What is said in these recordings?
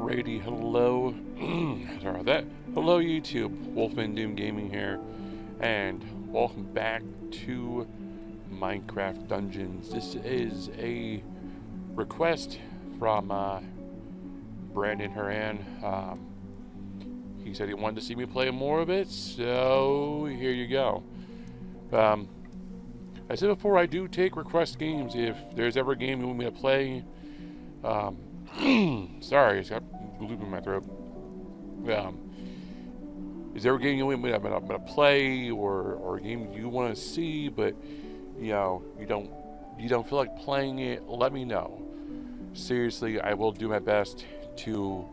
Alrighty, hello. Sorry about that. Hello, YouTube. Wolfman Doom Gaming here, and welcome back to Minecraft Dungeons. This is a request from Brandon Horan. He said he wanted to see me play more of it, so here you go. I said before, I do take request games. If there's ever a game you want me to play, sorry, it's got glue in my throat. Is there a game you want me to play, or a game you want to see, but you don't feel like playing it? Let me know. Seriously, I will do my best to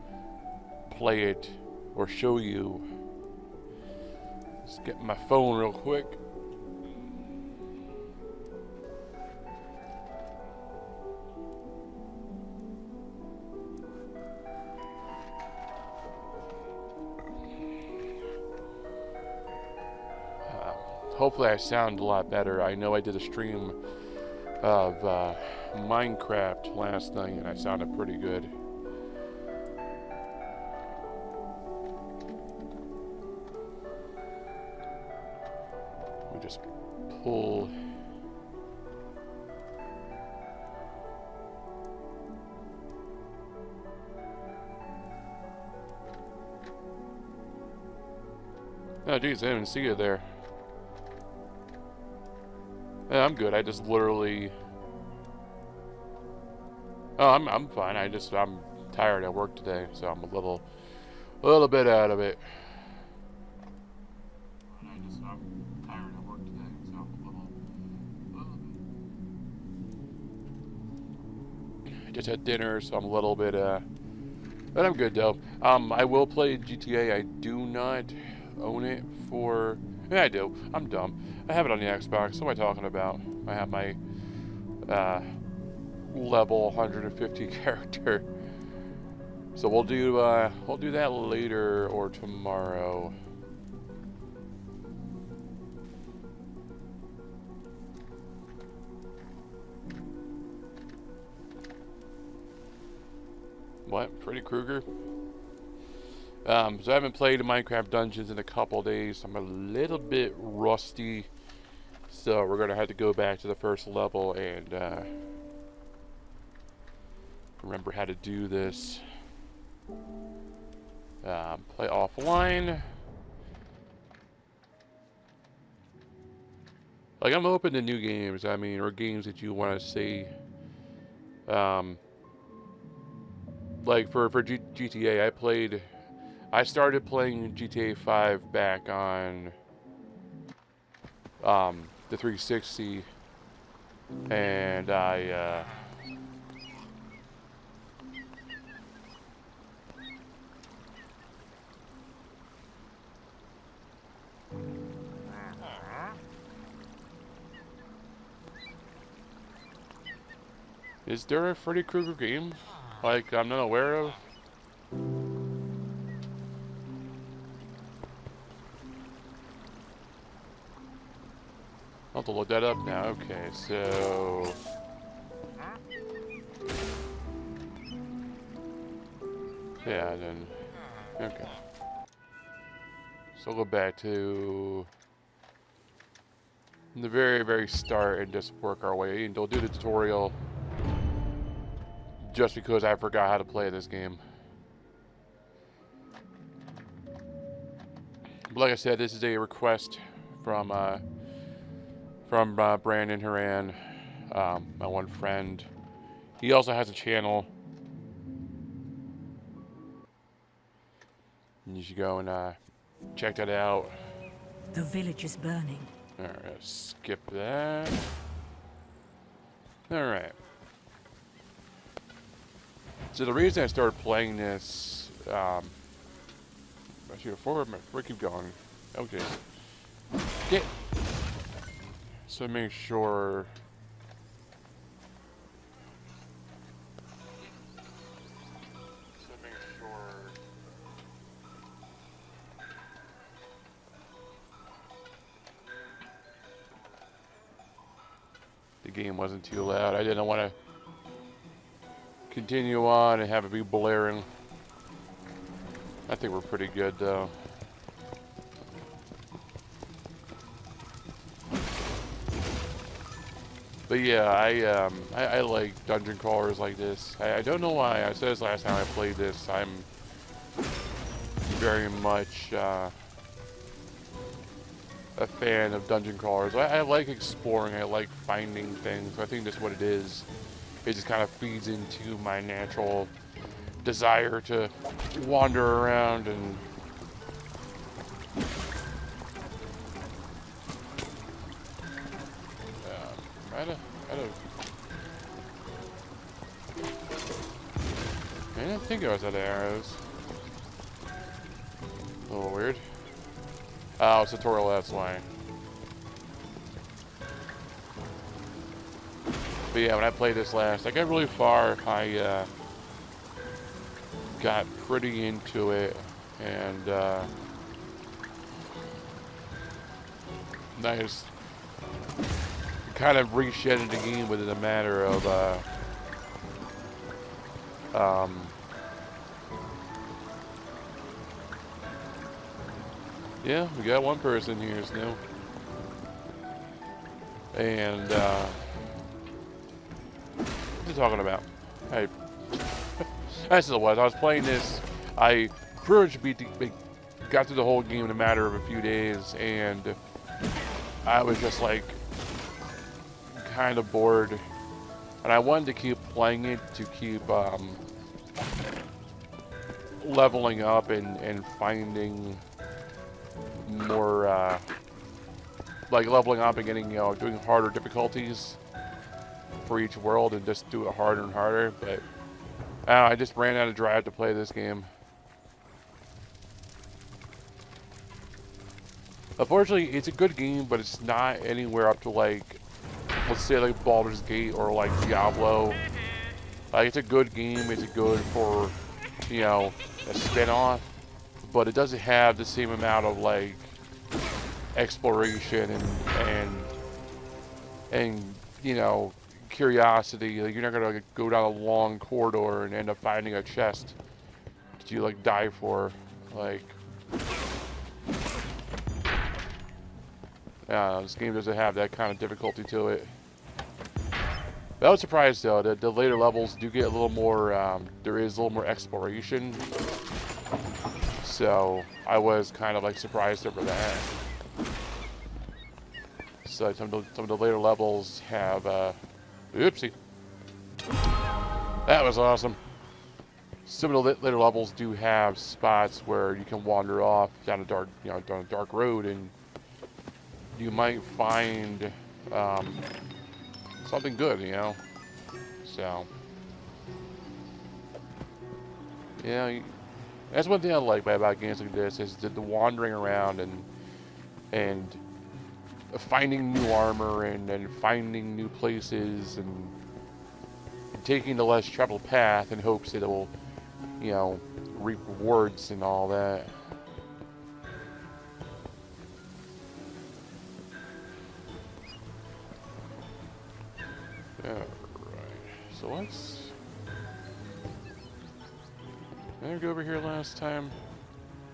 play it or show you. Let's get my phone real quick. Hopefully I sound a lot better. I know I did a stream of Minecraft last night and I sounded pretty good. We just pull. Oh geez, I didn't even see you there. Yeah, I'm good. I just literally. Oh, I'm fine. I'm tired at work today, so I'm a little bit out of it. I'm tired at work today, so I'm a little I just had dinner, so I'm a little bit but I'm good though. I will play GTA. I do not own it for. Yeah, I do. I'm dumb. I have it on the Xbox. What am I talking about? I have my level 150 character. So we'll do that later or tomorrow. What? Freddy Krueger? So I haven't played Minecraft Dungeons in a couple days. I'm a little bit rusty. So we're going to have to go back to the first level and remember how to do this. Play offline. Like, I'm open to new games. I mean, or games that you want to see. Like for GTA, I started playing GTA 5 back on the 360, and I is there a Freddy Krueger game like I'm not aware of? I'll have to look that up now. Okay, so yeah, then okay. So we'll go back to the very start and just work our way. And we'll do the tutorial just because I forgot how to play this game. But like I said, this is a request from Brandon Horan, my one friend. He also has a channel. You should go and check that out. The village is burning. Alright, skip that. Alright. So the reason I started playing this, actually before I keep going, okay. Get. So make sure. The game wasn't too loud. I didn't want to continue on and have it be blaring. I think we're pretty good though. But yeah, I like dungeon crawlers like this. I don't know why. I said this last time I played this. I'm very much a fan of dungeon crawlers. I like exploring. I like finding things. I think that's what it is. It just kind of feeds into my natural desire to wander around and I didn't think I was out of arrows. A little weird. Oh, it's tutorial, that's why. But yeah, when I played this last, I got really far. I got pretty into it, and I just kind of reshedded the game within a matter of yeah, we got one person here still. And what are you talking about? Hey, that's what it was. I was playing this. I pretty much got through the whole game in a matter of a few days, and I was just like kind of bored, and I wanted to keep playing it to keep leveling up and finding more like leveling up and getting, you know, doing harder difficulties for each world and just do it harder and harder. But I just ran out of drive to play this game. Unfortunately, it's a good game, but it's not anywhere up to, like, let's say like Baldur's Gate or like Diablo. Like, it's a good game. It's good for, you know, a spin-off, but it doesn't have the same amount of like exploration and you know, curiosity. Like, you're not gonna go down a long corridor and end up finding a chest that you like die for. Like, this game doesn't have that kind of difficulty to it. But I was surprised though that the later levels do get a little more. There is a little more exploration, so I was kind of like surprised over that. So some of the later levels have. Oopsie. That was awesome. Some of the later levels do have spots where you can wander off down a dark, you know, down a dark road, and you might find something good, you know. So yeah, that's one thing I like about games like this is the wandering around and finding new armor and finding new places and taking the less traveled path in hopes that it will, you know, reap rewards and all that. Alright, so let's... Did I go over here last time?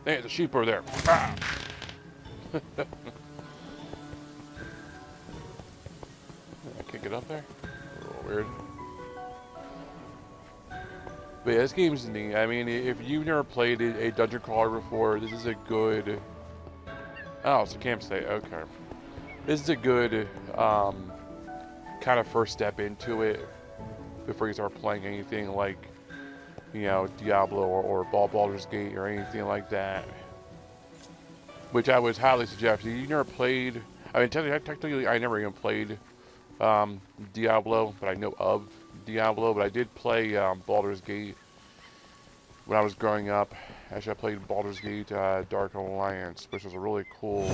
Hey, the sheep over there. Ah! I can't get up there? A little weird. But yeah, this game's neat. I mean, if you've never played a dungeon crawler before, this is a good... Oh, it's a campsite. Okay. This is a good kind of first step into it before you start playing anything like, you know, Diablo or Baldur's Gate or anything like that. Which I would highly suggest. If you never played... I mean, technically I never even played Diablo, but I know of Diablo. But I did play Baldur's Gate when I was growing up. Actually, I played Baldur's Gate Dark Alliance, which was a really cool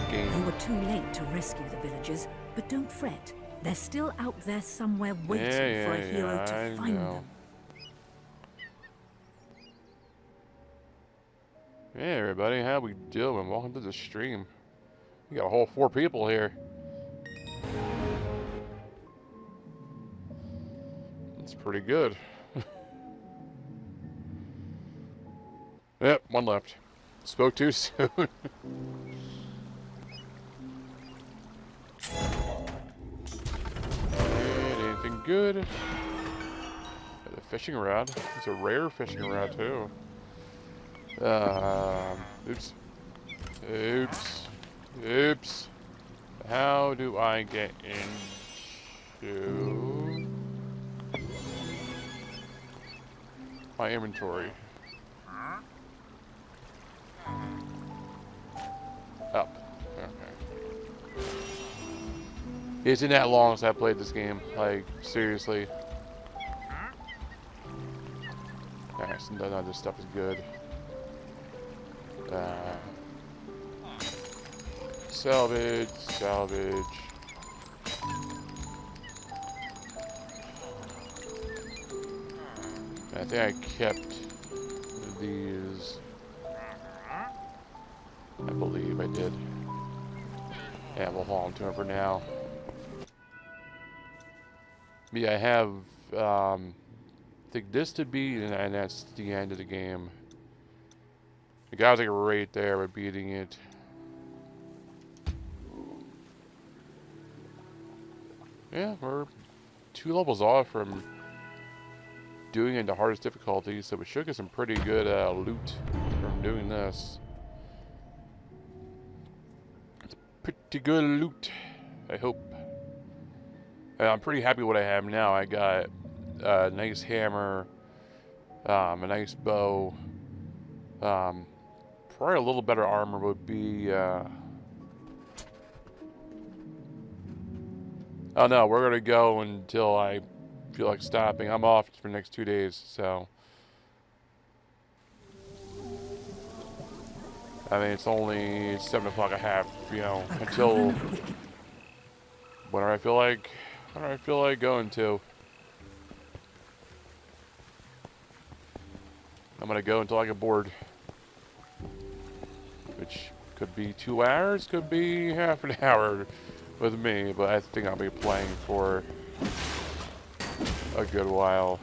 game. You were too late to rescue the villagers, but don't fret. They're still out there somewhere waiting for a hero to find them. Hey everybody, how we doing? Welcome to the stream. We got a whole 4 people here. That's pretty good. Yep, one left. Spoke too soon. Anything good? A fishing rod. It's a rare fishing rod too. Oops. Oops. Oops. How do I get into my inventory? Up. Okay. It's been that long since I played this game. Like, seriously. Alright, so none of this stuff is good. Salvage, salvage. I think I kept these. I believe I did. Yeah, we'll haul them to him for now. But yeah, I have, I think this to beat, and that's the end of the game. The guy's like right there, we're beating it. Yeah, we're 2 levels off from doing it in the hardest difficulty, so we should get some pretty good loot from doing this. It's pretty good loot, I hope. I'm pretty happy with what I have now. I got a nice hammer, a nice bow. Probably a little better armor would be... Oh no, we're gonna go until I feel like stopping. I'm off for the next 2 days, so... I mean, it's only 7 o'clock. I have, you know, until... Whenever I feel like... Whenever I feel like going to. I'm gonna go until I get bored. Which could be 2 hours, could be half an hour with me, but I think I'll be playing for a good while.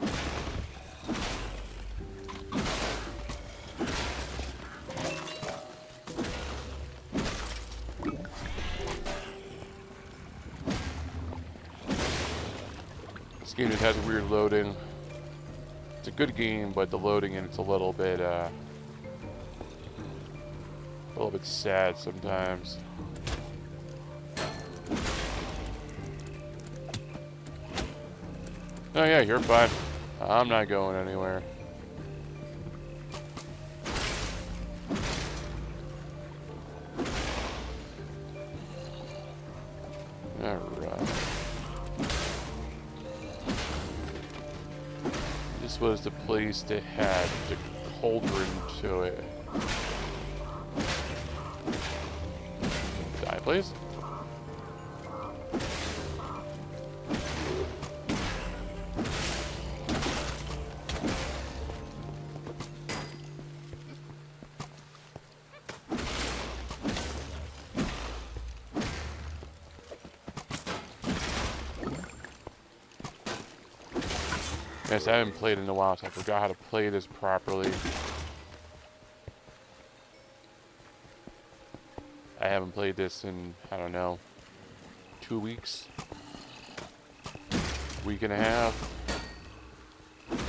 This game just has weird loading. It's a good game, but the loading in it's a little bit sad sometimes. Oh yeah, you're fine. I'm not going anywhere. Alright. This was the place that had the cauldron to it. Die, please. Yes, I haven't played in a while, so I forgot how to play this properly. I haven't played this in, I don't know, 2 weeks? Week and a half? Well,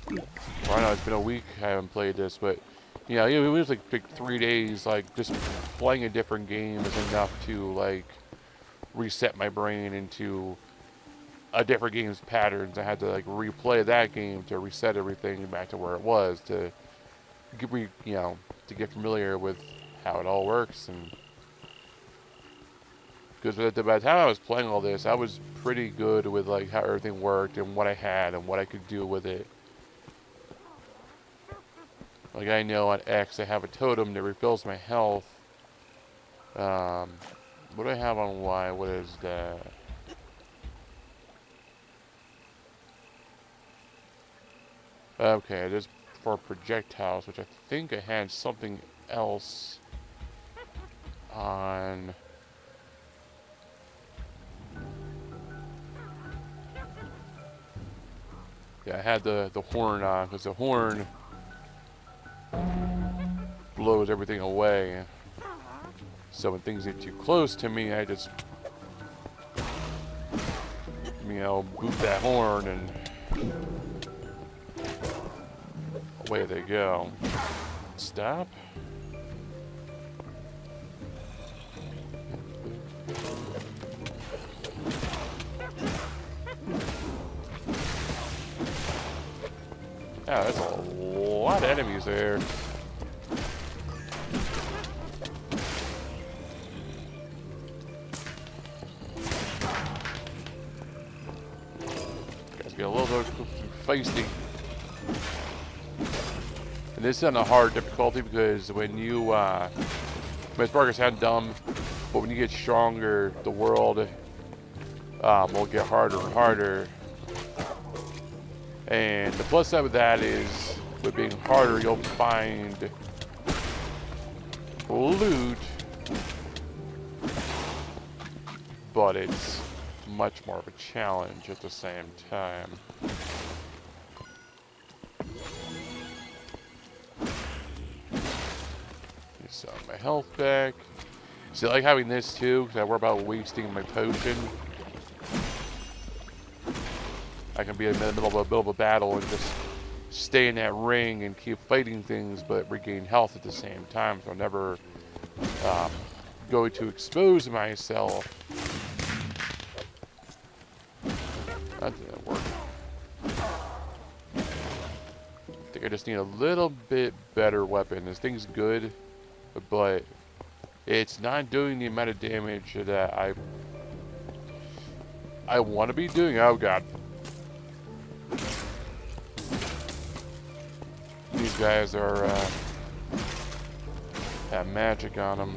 I don't know, it's been a week I haven't played this, but, you know, it was like 3 days, like, just playing a different game is enough to, like, reset my brain into a different game's patterns. I had to like replay that game to reset everything back to where it was, to get me, you know, to get familiar with how it all works. And because by the time I was playing all this, I was pretty good with like how everything worked and what I had and what I could do with it. Like I know on X I have a totem that refills my health. What do I have on Y? What is that? Okay, this for projectiles, which I think I had something else on. Yeah, I had the horn on, because the horn blows everything away. So when things get too close to me, I just, you know, boot that horn and away they go. Stop. Yeah, there's a lot of enemies there. Guys get a little bit feisty. And this is on a hard difficulty because when you, this part can sound dumb, but when you get stronger, the world will get harder and harder. And the plus side with that is, with being harder, you'll find loot, but it's much more of a challenge at the same time. Get some of my health back. See, I like having this too, because I worry about wasting my potion. I can be in the middle of a battle and just stay in that ring and keep fighting things, but regain health at the same time. So I'm never going to expose myself. That didn't work. I think I just need a little bit better weapon. This thing's good, but it's not doing the amount of damage that I want to be doing. Oh god. These guys are have magic on them.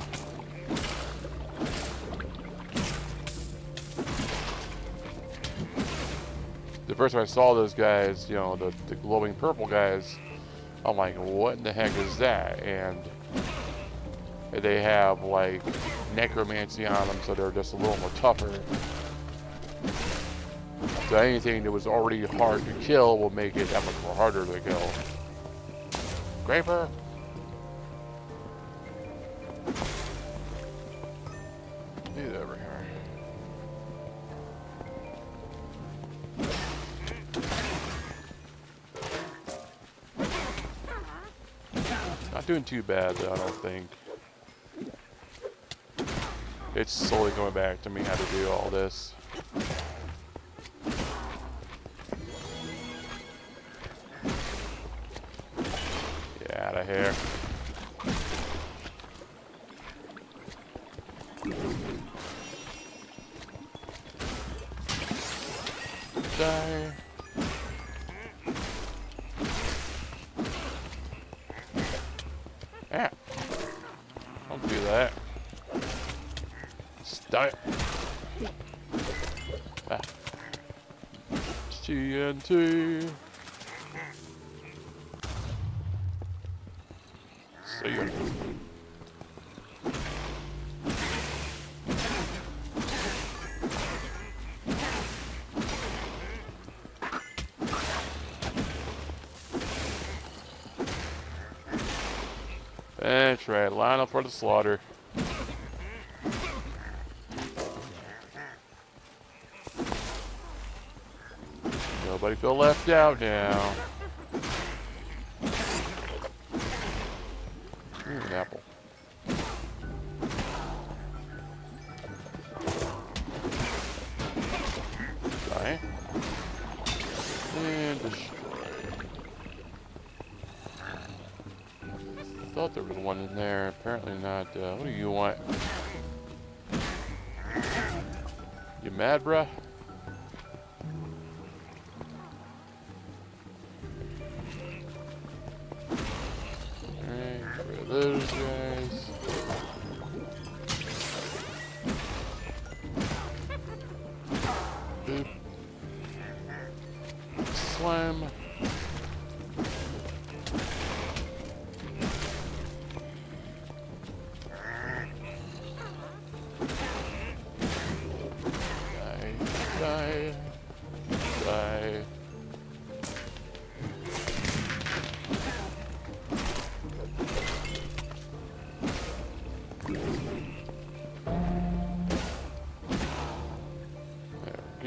The first time I saw those guys, you know, the glowing purple guys, I'm like, what in the heck is that? And they have like necromancy on them, so they're just a little more tougher. So anything that was already hard to kill will make it that much more harder to kill. Graper! Get over here. Not doing too bad though, I don't think. It's slowly going back to me how to do all this. Get out of here. Die. Ah. Don't do that. Stop. Ah. TNT. See ya. That's right, line up for the slaughter. Nobody feel left out now. An apple. Die. And destroy. Thought there was one in there. Apparently not. What do you want? You mad, bruh? Alright, for those guys. Boop. Slam. Die. Die.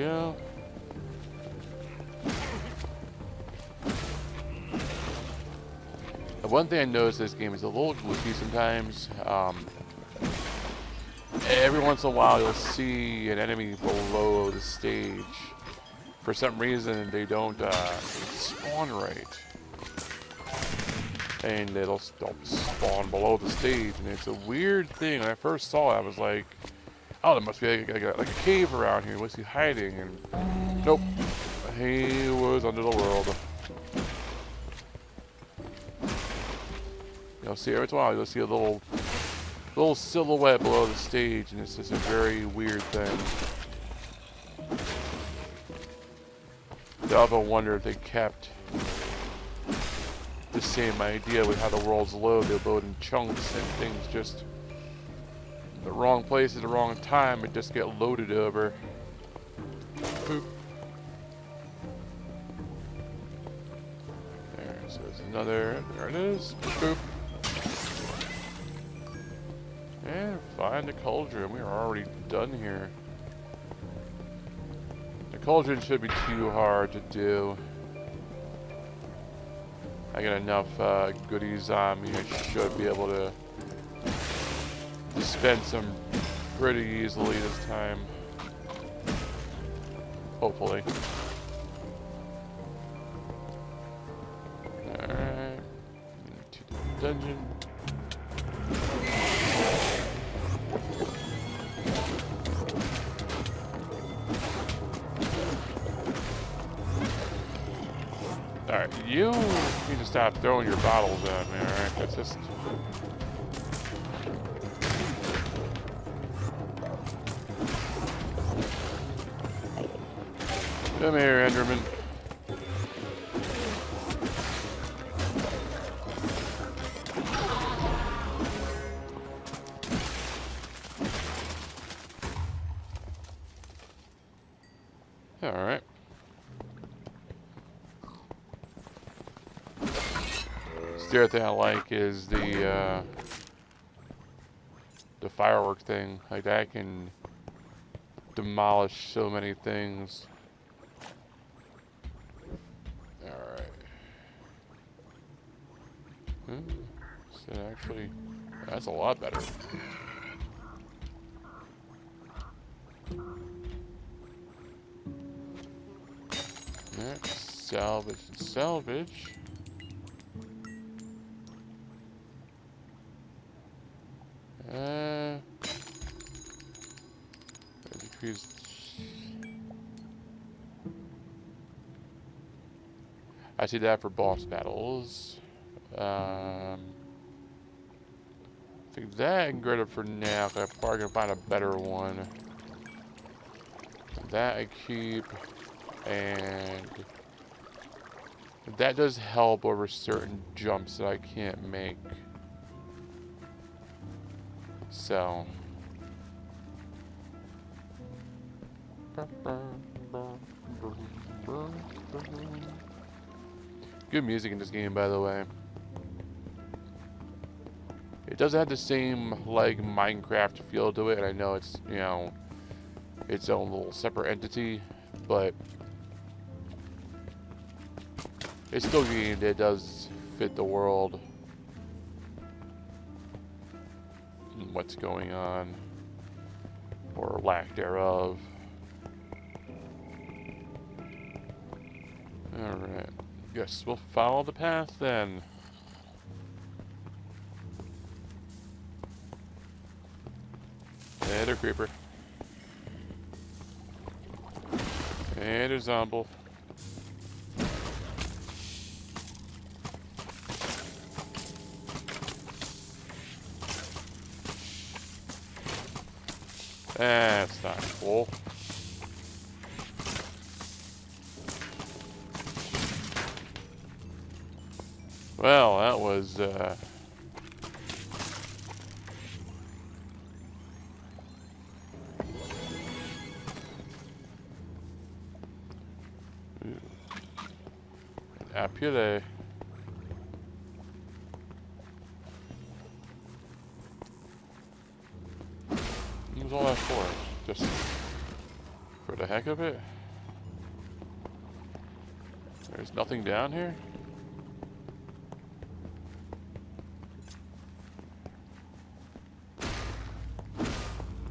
go. The one thing I noticed this game is a little glitchy sometimes. Every once in a while you'll see an enemy below the stage. For some reason they don't spawn right. And they'll spawn below the stage, and it's a weird thing. When I first saw it, I was like, oh, there must be like a cave around here. What's he hiding? And nope, he was under the world. You'll see every once in a while, you'll see a little silhouette below the stage, and it's just a very weird thing. I often wonder if they kept the same idea with how the worlds load. They load in chunks, and things just in the wrong place at the wrong time and just get loaded over. Boop. There, so there's another. There it is. Boop. And find the cauldron. We are already done here. The cauldron should be too hard to do. I got enough goodies on me. I should be able to dispense them pretty easily this time. Hopefully. Alright. To the dungeon. Alright, you need to stop throwing your bottles at me, alright? That's just... Come here, Enderman. Alright. The other thing I like is the firework thing. Like, that can demolish so many things. Alright. So actually, that's a lot better. Next, salvage and salvage. I see that for boss battles. I think that I can get it for now, because I'm probably gonna find a better one. That I keep, and that does help over certain jumps that I can't make. So. Good music in this game, by the way. It doesn't have the same, like, Minecraft feel to it, and I know it's, you know, its own little separate entity, but it's still good. It does fit the world and what's going on, or lack thereof. Alright. Yes, we'll follow the path then. And a creeper. And a zombie. That's not cool. Well, that was, Apule. What was all that for? Just for the heck of it. There's nothing down here?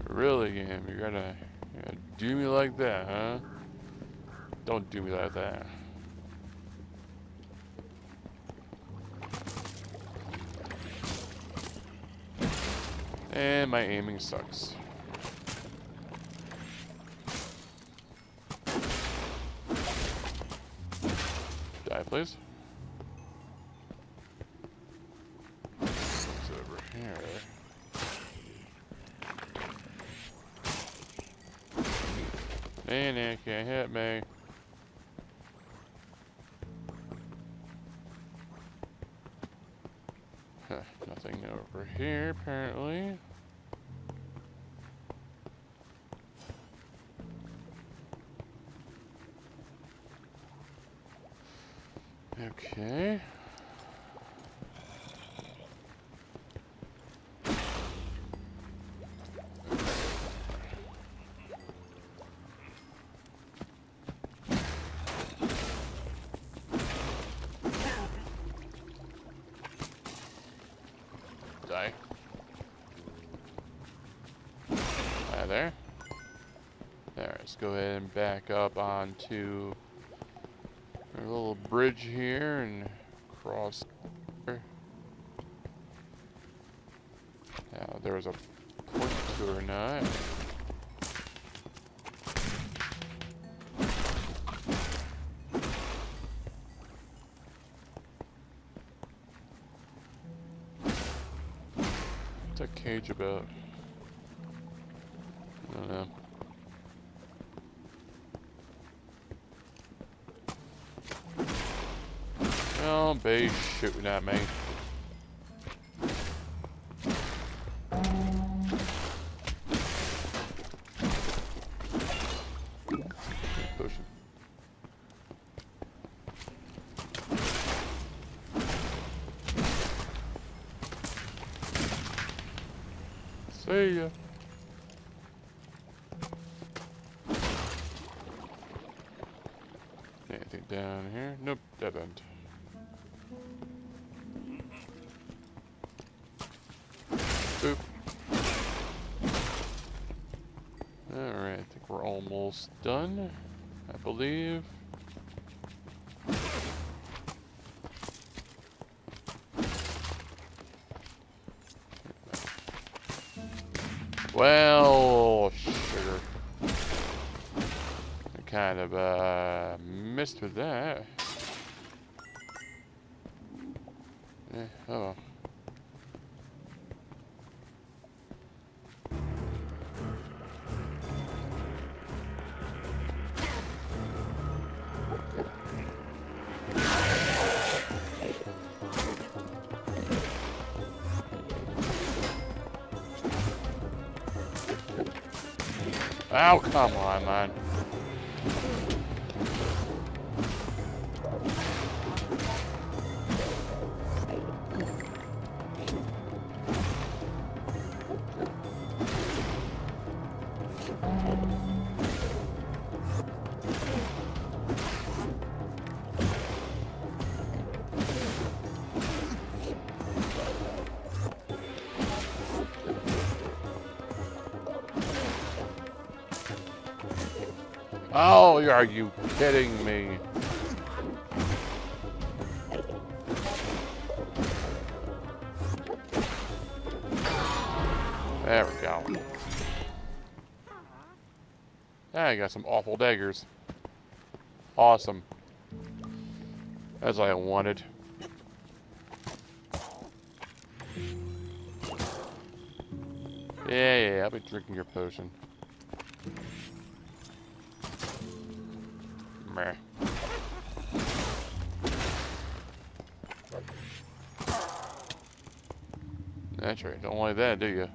Really, game? You're gonna do me like that, huh? Don't do me like that. And my aiming sucks. Die, please. What's over here? Man, can't hit me. Huh, nothing over here, apparently. Okay. Die. There. There, let's go ahead and back up onto our little bridge here and cross there. Now, there was a point to or not. What's that cage about? I don't know. Don't be shooting at me. Potion. See ya. Anything down here? Nope, dead end. Boop. Alright, I think we're almost done, I believe. Well, sugar. I kind of missed with that. Oh. Oh, come on, man. Oh, are you kidding me? There we go. I got some awful daggers. Awesome. That's what I wanted. Yeah, I'll be drinking your potion. Meh. That's right, don't like that, do you?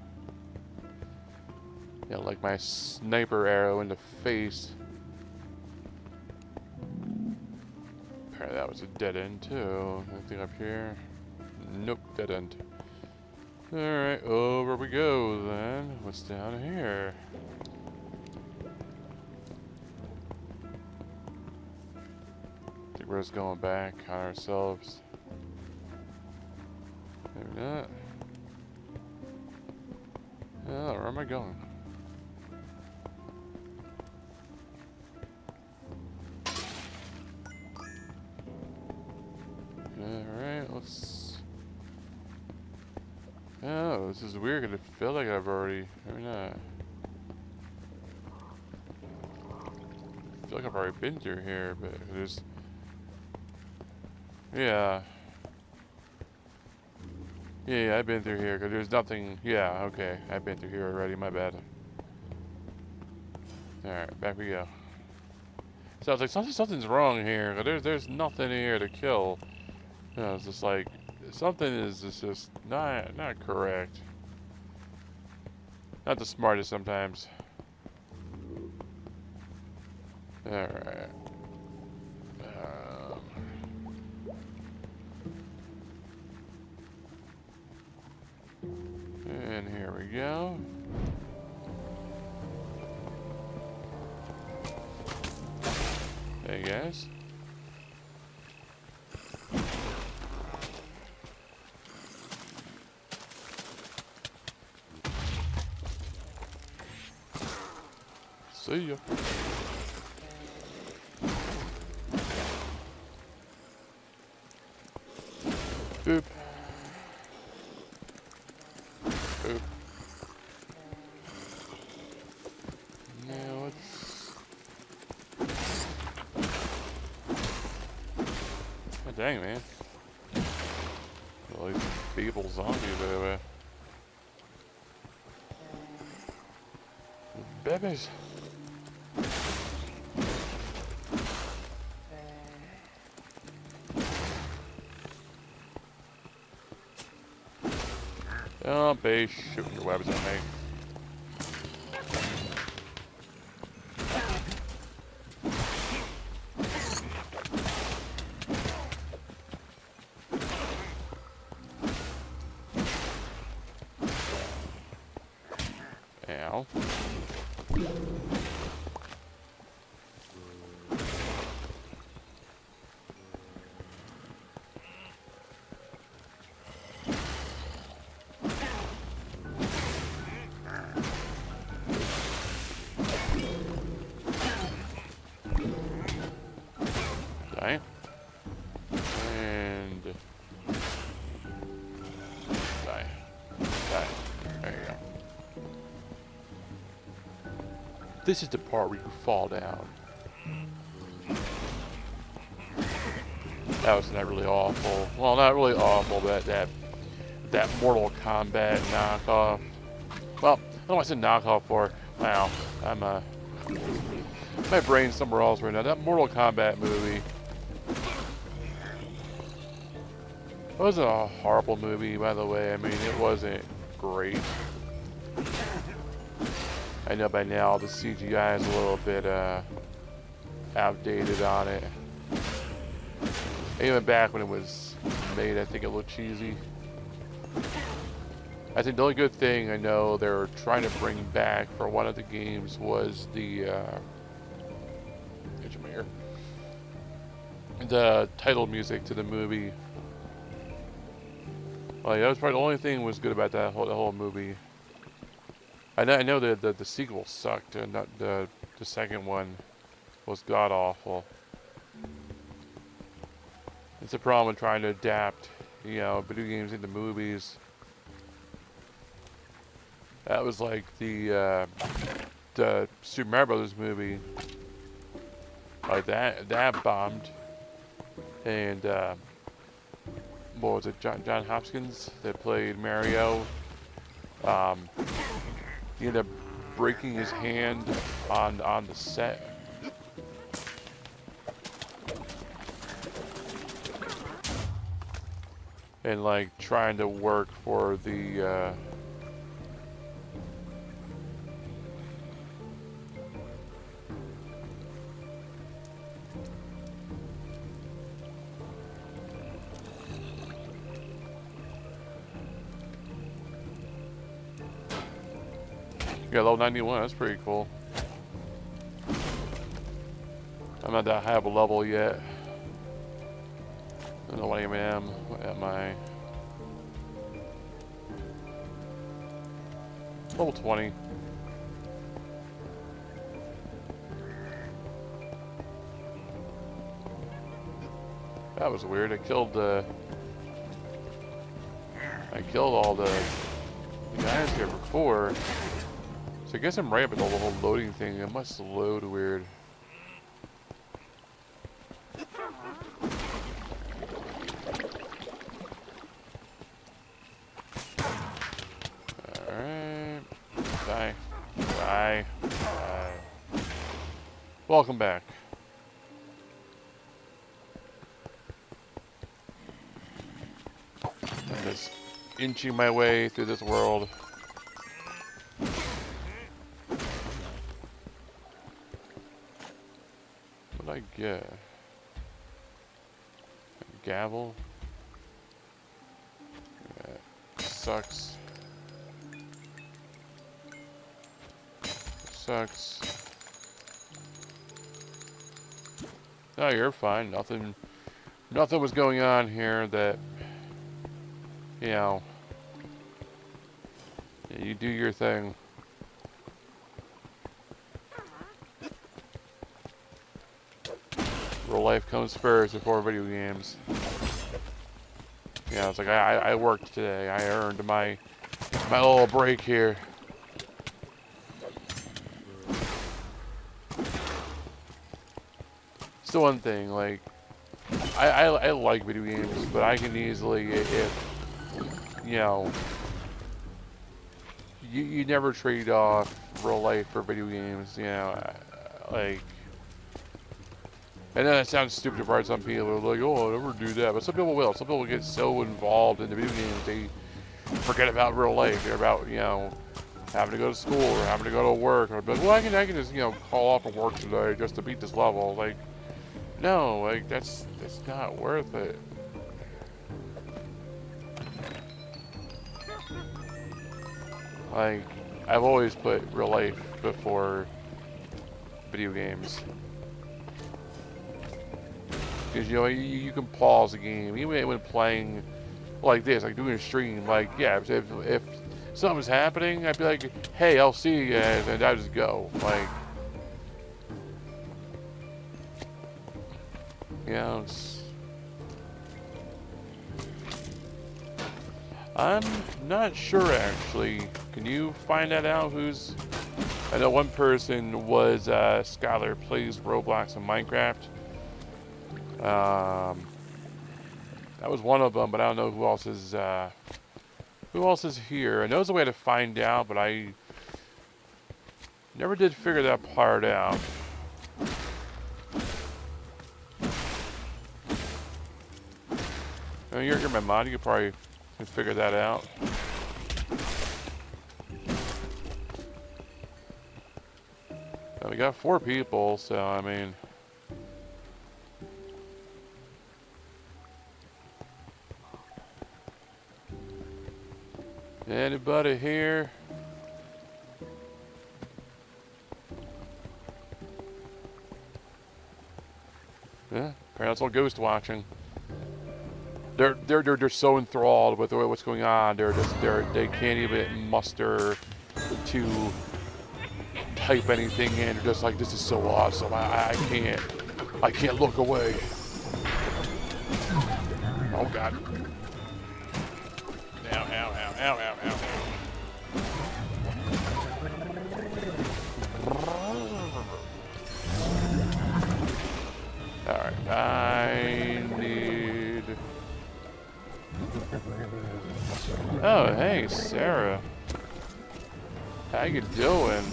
Yeah, like my sniper arrow in the face. Apparently that was a dead end too. Anything up here? Nope, dead end. Alright, over we go then. What's down here? risk going back on ourselves. Maybe not. Oh, where am I going? Alright, let's... Oh, this is weird because I feel like I've already... Maybe not. I feel like I've already been through here, but there's... Yeah. Yeah, I've been through here because there's nothing... Yeah, okay. I've been through here already, my bad. Alright, back we go. So I was like, something's wrong here. There's nothing here to kill. You know, it's just like... Something is just not correct. Not the smartest sometimes. Alright. And here we go. Hey guys. See ya. Boop. Boop. Now it's... Oh, dang, man. All these people zombies over there. Babies. Don't be shooting your webs at me. Ow. Die. And... Die. Die. There you go. This is the part where you fall down. That was not really awful. Well, not really awful, but that Mortal Kombat knockoff. Well, I don't know what I said knockoff for. Wow, I'm my brain's somewhere else right now. That Mortal Kombat movie. It wasn't a horrible movie, by the way. I mean, it wasn't great. I know by now the CGI is a little bit outdated on it. Even back when it was made, I think it looked cheesy. I think the only good thing I know they're trying to bring back for one of the games was the title music to the movie. Like, that was probably the only thing was good about that whole movie. I know that the sequel sucked, and not the second one was god awful. It's a problem with trying to adapt, you know, video games into movies. That was like the Super Mario Brothers movie. Like that bombed, and what was it? John Hopkins that played Mario. He ended up breaking his hand on the set. And like trying to work for the yeah, level 91, that's pretty cool. I'm not that high of a level yet. I don't know what I am at my level 20. That was weird. I killed all the guys here before. So I guess I'm right up at the whole loading thing. It must load weird. Alright. Die. Die. Die. Welcome back. I'm just inching my way through this world. What did I get? A gavel? That sucks. Sucks. No, you're fine. Nothing was going on here that, you know, you do your thing. Real life comes first before video games. Yeah, it's like I worked today. I earned my little break here. It's the one thing, like, I like video games, but I can easily, if you know, you never trade off real life for video games, you know, like, and then it sounds stupid to probably some people are like, oh, I'll never do that, but some people will. Some people get so involved in the video games, they forget about real life. They're about, you know, having to go to school or having to go to work, or be like, well, I can just, you know, call off from work today just to beat this level. Like, no, like, that's not worth it. Like, I've always put real life before video games. Because, you know, you can pause a game, even when playing like this, like doing a stream, like, yeah, if something's happening, I'd be like, hey, I'll see you guys, and I'll just go. Like, you know, I'm not sure, actually. Can you find that out? Who's... I know one person was Skylar Plays Roblox and Minecraft. That was one of them, but I don't know who else is here. I know there's a way to find out, but I never did figure that part out. I mean, you're my mod. You could probably figure that out. Well, we got 4 people, so I mean. Anybody here? Yeah, apparently that's all ghost watching. They're so enthralled with what's going on. They can't even muster to type anything in. They're just like, this is so awesome. I can't look away. Oh God. Ow, ow, ow, ow, ow, ow. Alright, I need... Oh, hey, Sarah. How you doing?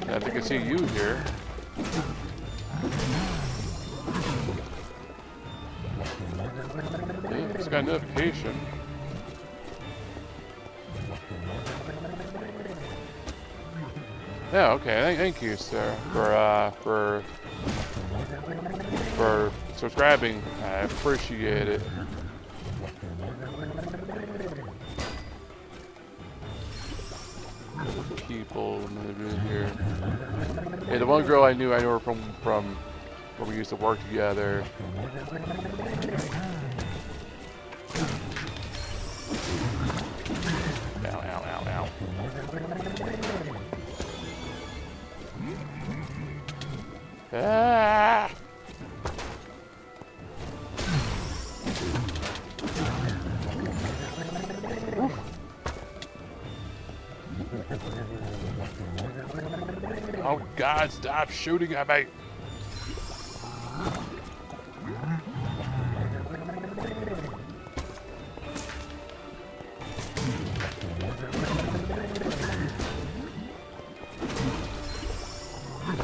I think I see you here. Yeah, it's got a notification. Yeah, okay. Thank you, sir, for subscribing. I appreciate it. Keep people I'm gonna do here. Yeah, the one girl I knew her from when we used to work together. Ow, ow, ow, ow. Ah! Oof. Oh God, stop shooting at me.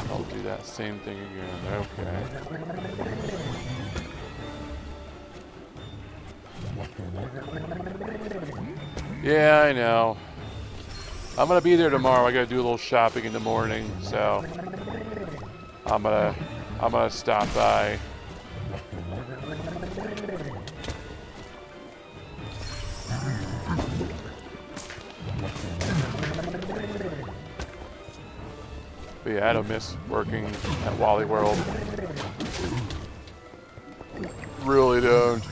I'll do that same thing again. Okay. Yeah, I know. I'm gonna be there tomorrow. I gotta do a little shopping in the morning, so I'm gonna stop by. But yeah, I don't miss working at Wally World. Really don't.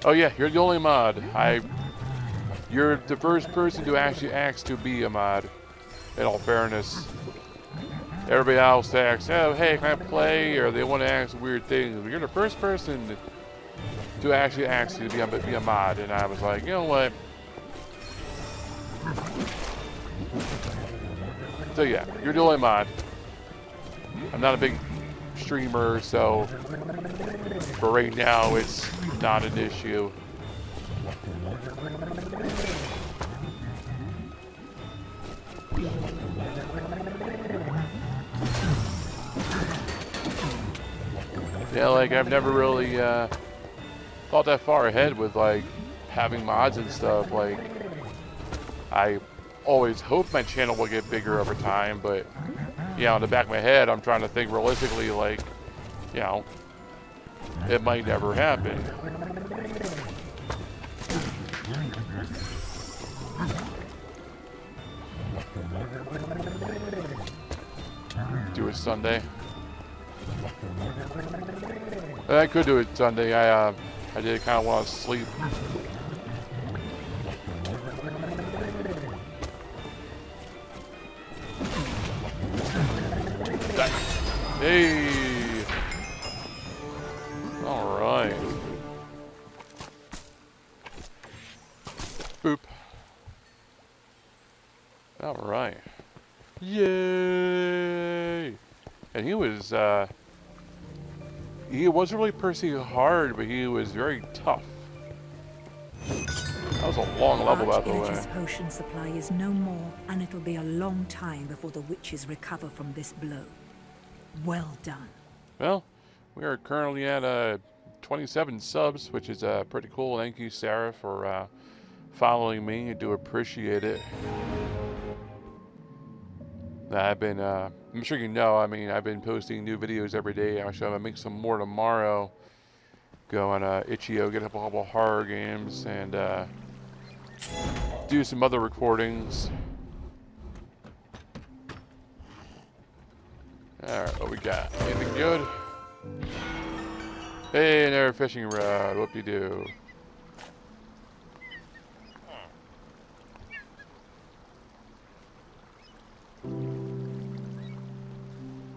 Oh yeah, you're the only mod. You're the first person to actually ask to be a mod. In all fairness, everybody else asks, "Oh, hey, can I play?" Or they want to ask weird things. But you're the first person to actually ask to be a mod, and I was like, you know what? So yeah, you're the only mod. I'm not a big streamer, so for right now, it's not an issue. Yeah, like I've never really thought that far ahead with like having mods and stuff. Like I always hope my channel will get bigger over time, but yeah, in the back of my head, I'm trying to think realistically, like, you know, it might never happen. Do it Sunday. I could do it Sunday. I did kind of want to sleep. Hey. All right. Boop. All right. Yay! And he wasn't really personally hard, but he was very tough. That was a long level, by the way. Arch-Illage's potion supply is no more, and it'll be a long time before the witches recover from this blow. Well done. Well, we are currently at 27 subs, which is pretty cool. Thank you, Sarah, for following me. I do appreciate it. I've been, I'm sure you know, I mean, I've been posting new videos every day. Actually, I'm going to make some more tomorrow. Go on Itch.io, get a couple horror games, and do some other recordings. Alright, what we got? Anything good? Hey, another fishing rod. Whoop-de-doo.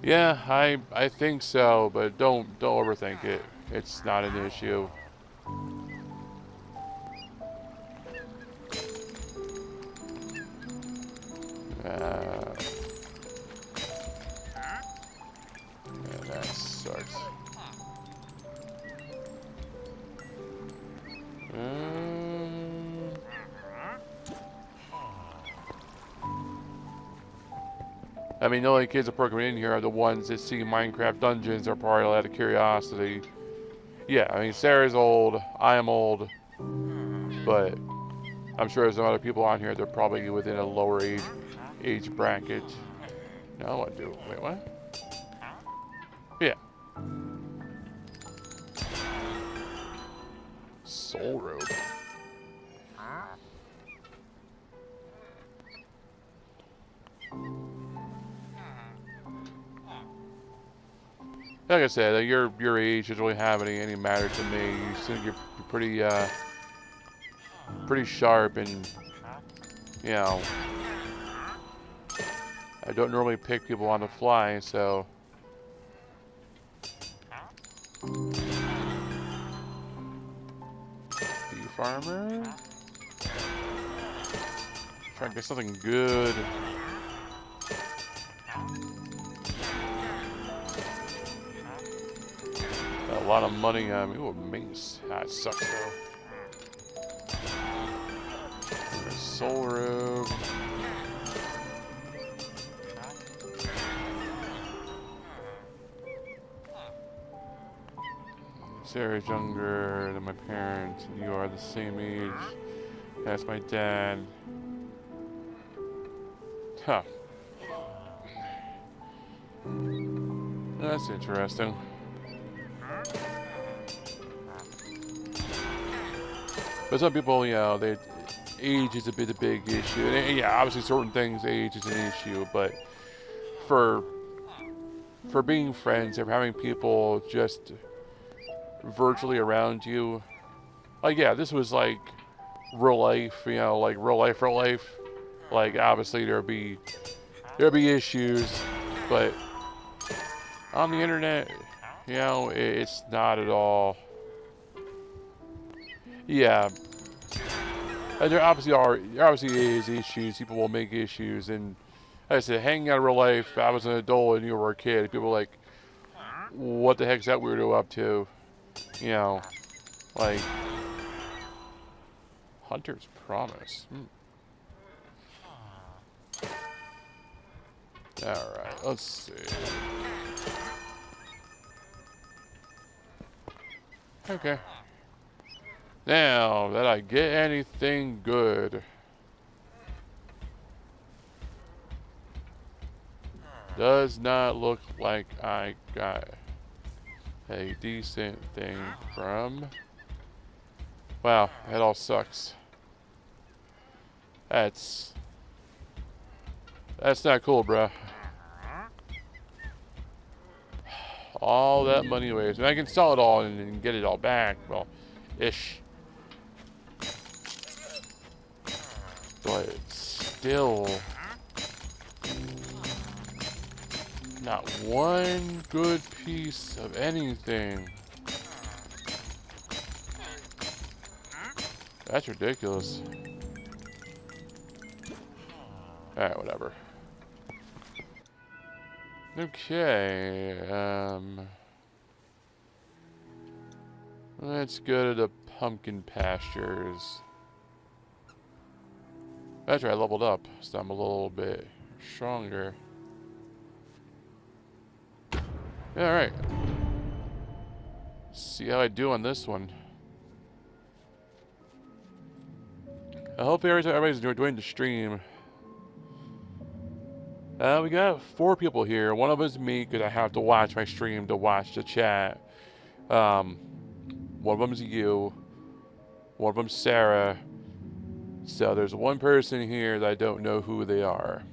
Yeah, I think so, but don't overthink it. It's not an issue. Yeah, that sucks. I mean, the only kids that programmed in here are the ones that see Minecraft Dungeons are probably out of curiosity. Yeah, I mean, Sarah's old, I am old, but I'm sure there's some other people on here that are probably within a lower age bracket. No, what do? Wait, what? Yeah. Soul robe. like I said, your age doesn't really have any matter to me. You seem you're pretty sharp, and you know, I don't normally pick people on the fly, so. Bee farmer. Try to get something good. Got a lot of money on me. Ooh, a mace. That sucks though. Soul robe. Sarah's younger than my parents. You are the same age as my dad. Huh. That's interesting. But some people, you know, age is a big issue. And yeah, obviously certain things, age is an issue. But for being friends, and for having people just virtually around you, like, yeah, this was like real life, you know, like real life. Like, obviously there'll be issues, but on the internet, you know, it's not at all. Yeah, and there obviously is issues. People will make issues, and like I said, hanging out in real life. I was an adult and you were a kid. People were like, what the heck's that weirdo up to? You know, like Hunter's Promise. Alright, let's see. Okay. Now, did I get anything good? Does not look like I got a decent thing from. Wow, that all sucks. That's not cool, bruh. All that money waste. And I can sell it all and get it all back. Well, ish. But it's still not one good piece of anything. That's ridiculous. Alright, whatever. Okay, let's go to the pumpkin pastures. That's right, I leveled up, so I'm a little bit stronger. Alright. See how I do on this one. I hope everybody's enjoying the stream. We got 4 people here. One of them is me, because I have to watch my stream to watch the chat. One of them is you. One of them is Sarah. So there's one person here that I don't know who they are.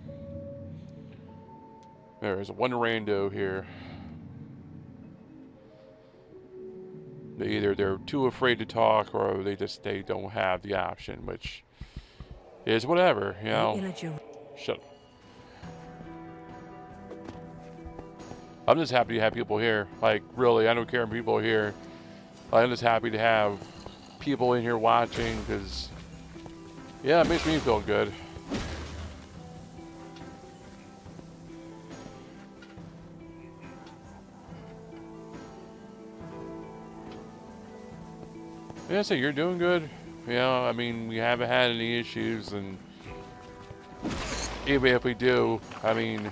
There's one rando here. Either they're too afraid to talk, or they don't have the option, which is whatever, you know. Shut up. I'm just happy to have people here. Like, really, I don't care if people are here. I'm just happy to have people in here watching, because, yeah, it makes me feel good. Yeah, so you're doing good. You know, I mean, we haven't had any issues, and even if we do, I mean,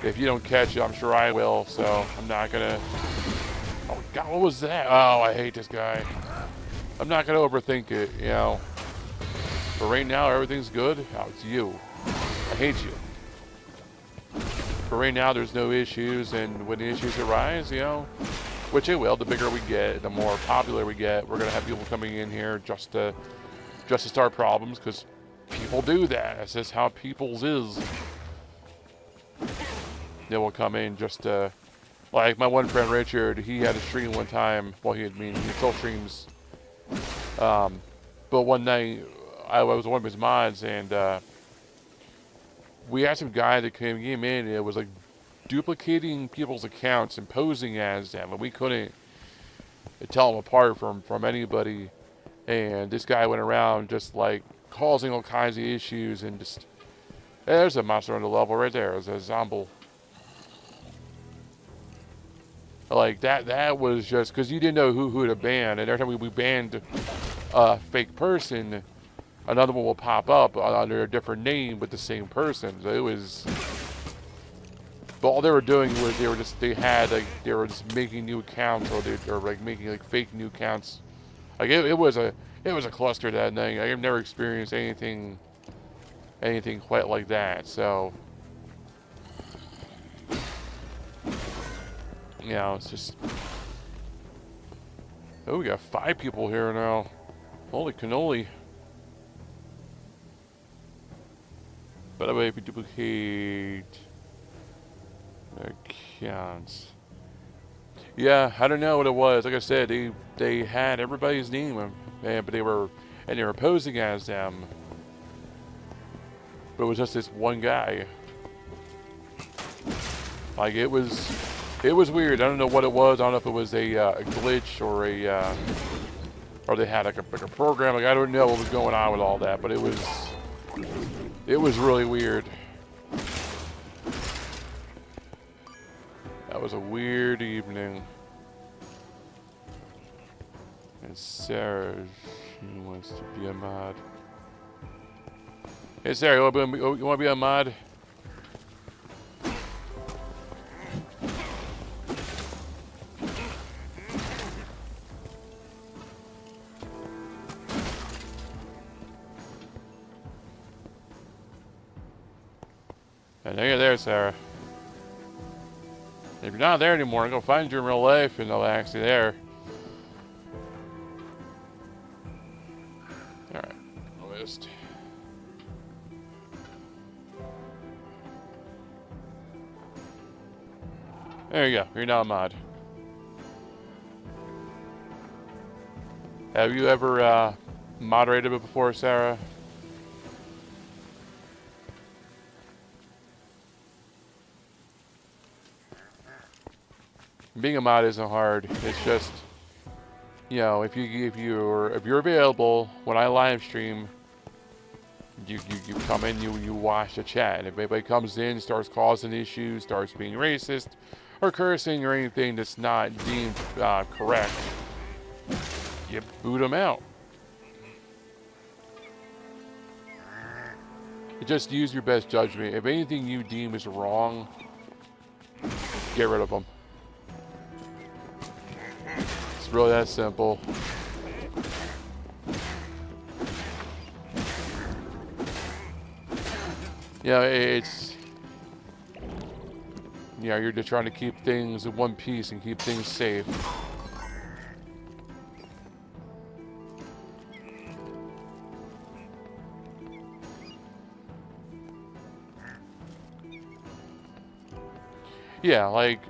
if you don't catch it, I'm sure I will, so I'm not gonna... Oh, God, what was that? Oh, I hate this guy. I'm not gonna overthink it, you know. But right now, everything's good. Oh, it's you. I hate you. But right now, there's no issues, and when the issues arise, you know, which it will, the bigger we get, the more popular we get, we're gonna have people coming in here just to start problems, because people do that. That's just how people's is. They will come in just to Like my one friend Richard, he had a stream one time. Well, he still streams. But one night, I was one of his mods, and we had some guy that came in, and it was like duplicating people's accounts and posing as them, and we couldn't tell them apart from anybody. And this guy went around just like causing all kinds of issues, and just there's a monster on the level right there. There's a zombie. Like that was just because you didn't know who to ban, and every time we banned a fake person, another one will pop up under a different name with the same person. So it was, but all they were doing was they were just making new accounts, or they were like making like fake new accounts. Like it was a cluster that night. I've never experienced anything quite like that. So you know, it's just, oh, we got 5 people here now. Holy cannoli. By the way, if you duplicate accounts. Yeah, I don't know what it was. Like I said, they had everybody's name, but they were posing as them. But it was just this one guy. Like it was weird. I don't know what it was. I don't know if it was a glitch or or they had like a program. Like I don't know what was going on with all that, but it was really weird. That was a weird evening. And Sarah, she wants to be a mod. Hey Sarah, you want to be a mod? And there you're there, Sarah. If you're not there anymore, I'm gonna find you in real life, and I'll actually there. All right, list. There you go. You're now a mod. Have you ever moderated it before, Sarah? Being a mod isn't hard. It's just, you know, if you're available when I live stream, you come in, you watch the chat, and if anybody comes in, starts causing issues, starts being racist, or cursing, or anything that's not deemed correct, you boot them out. Just use your best judgment. If anything you deem is wrong, get rid of them. It's really that simple. Yeah, it's, you know, you're just trying to keep things in one piece and keep things safe. Yeah, like,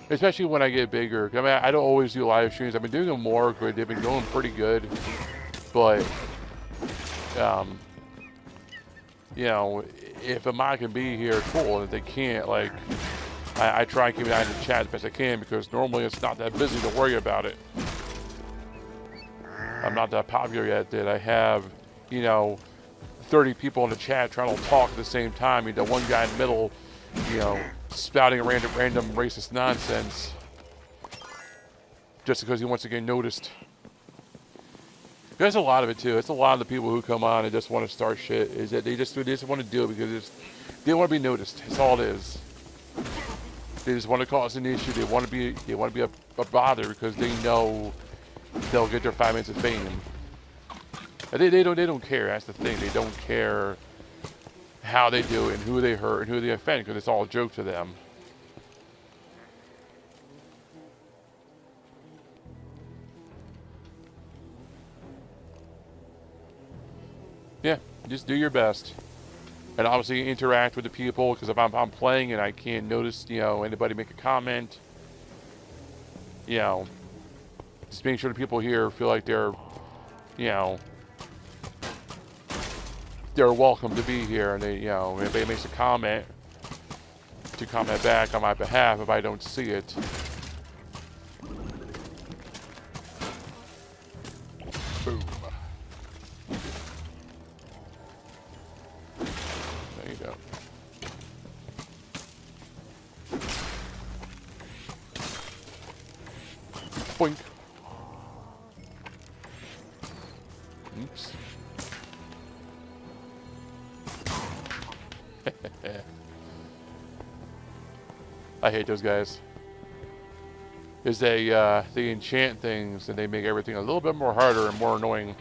especially when I get bigger. I mean, I don't always do live streams. I've been doing them more, but they've been going pretty good. But, you know, if a mod can be here, cool. And if they can't, like, I try and keep it out in the chat as best I can, because normally it's not that busy to worry about it. I'm not that popular yet that I have, you know, 30 people in the chat trying to talk at the same time. You know, one guy in the middle, you know, spouting random racist nonsense just because he wants to get noticed. There's a lot of it too. It's a lot of the people who come on and just want to start shit is that they just want to do it because they want to be noticed. That's all it is. They just want to cause an issue. They want to be a bother because they know they'll get their 5 minutes of fame. And they don't care. That's the thing. They don't care how they do it and who they hurt and who they offend, because it's all a joke to them. Yeah, just do your best. and obviously interact with the people, because if I'm playing and I can't notice, anybody make a comment, just making sure the people here feel like they're, they're welcome to be here, and they, if anybody makes a comment, to comment back on my behalf if I don't see it. Boom. There you go. Boink. Oops. I hate those guys. Is they enchant things and they make everything a little bit more harder and more annoying.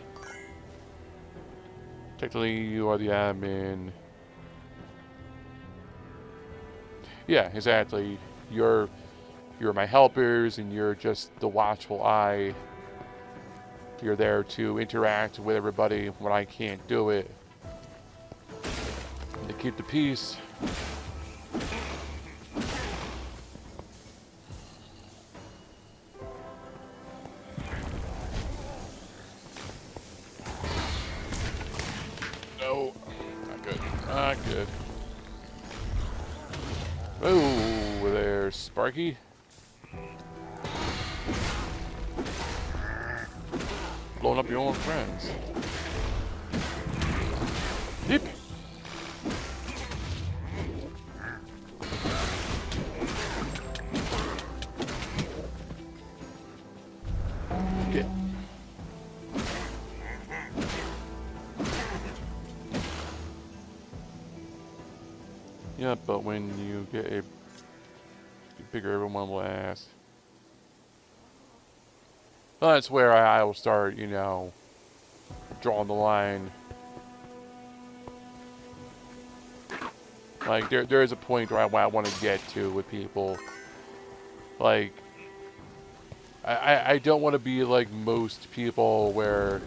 Technically, you are the admin. Yeah, exactly. You're my helpers, and you're just the watchful eye. You're there to interact with everybody when I can't do it. And to keep the peace. No, not good. Not good. Oh, there's Sparky. Blowing up your own friends. Yep. Get. Yeah, but when you get a bigger, everyone will ask. Well, that's where I will start, drawing the line. Like, there is a point where I want to get to with people. Like, I don't want to be like most people where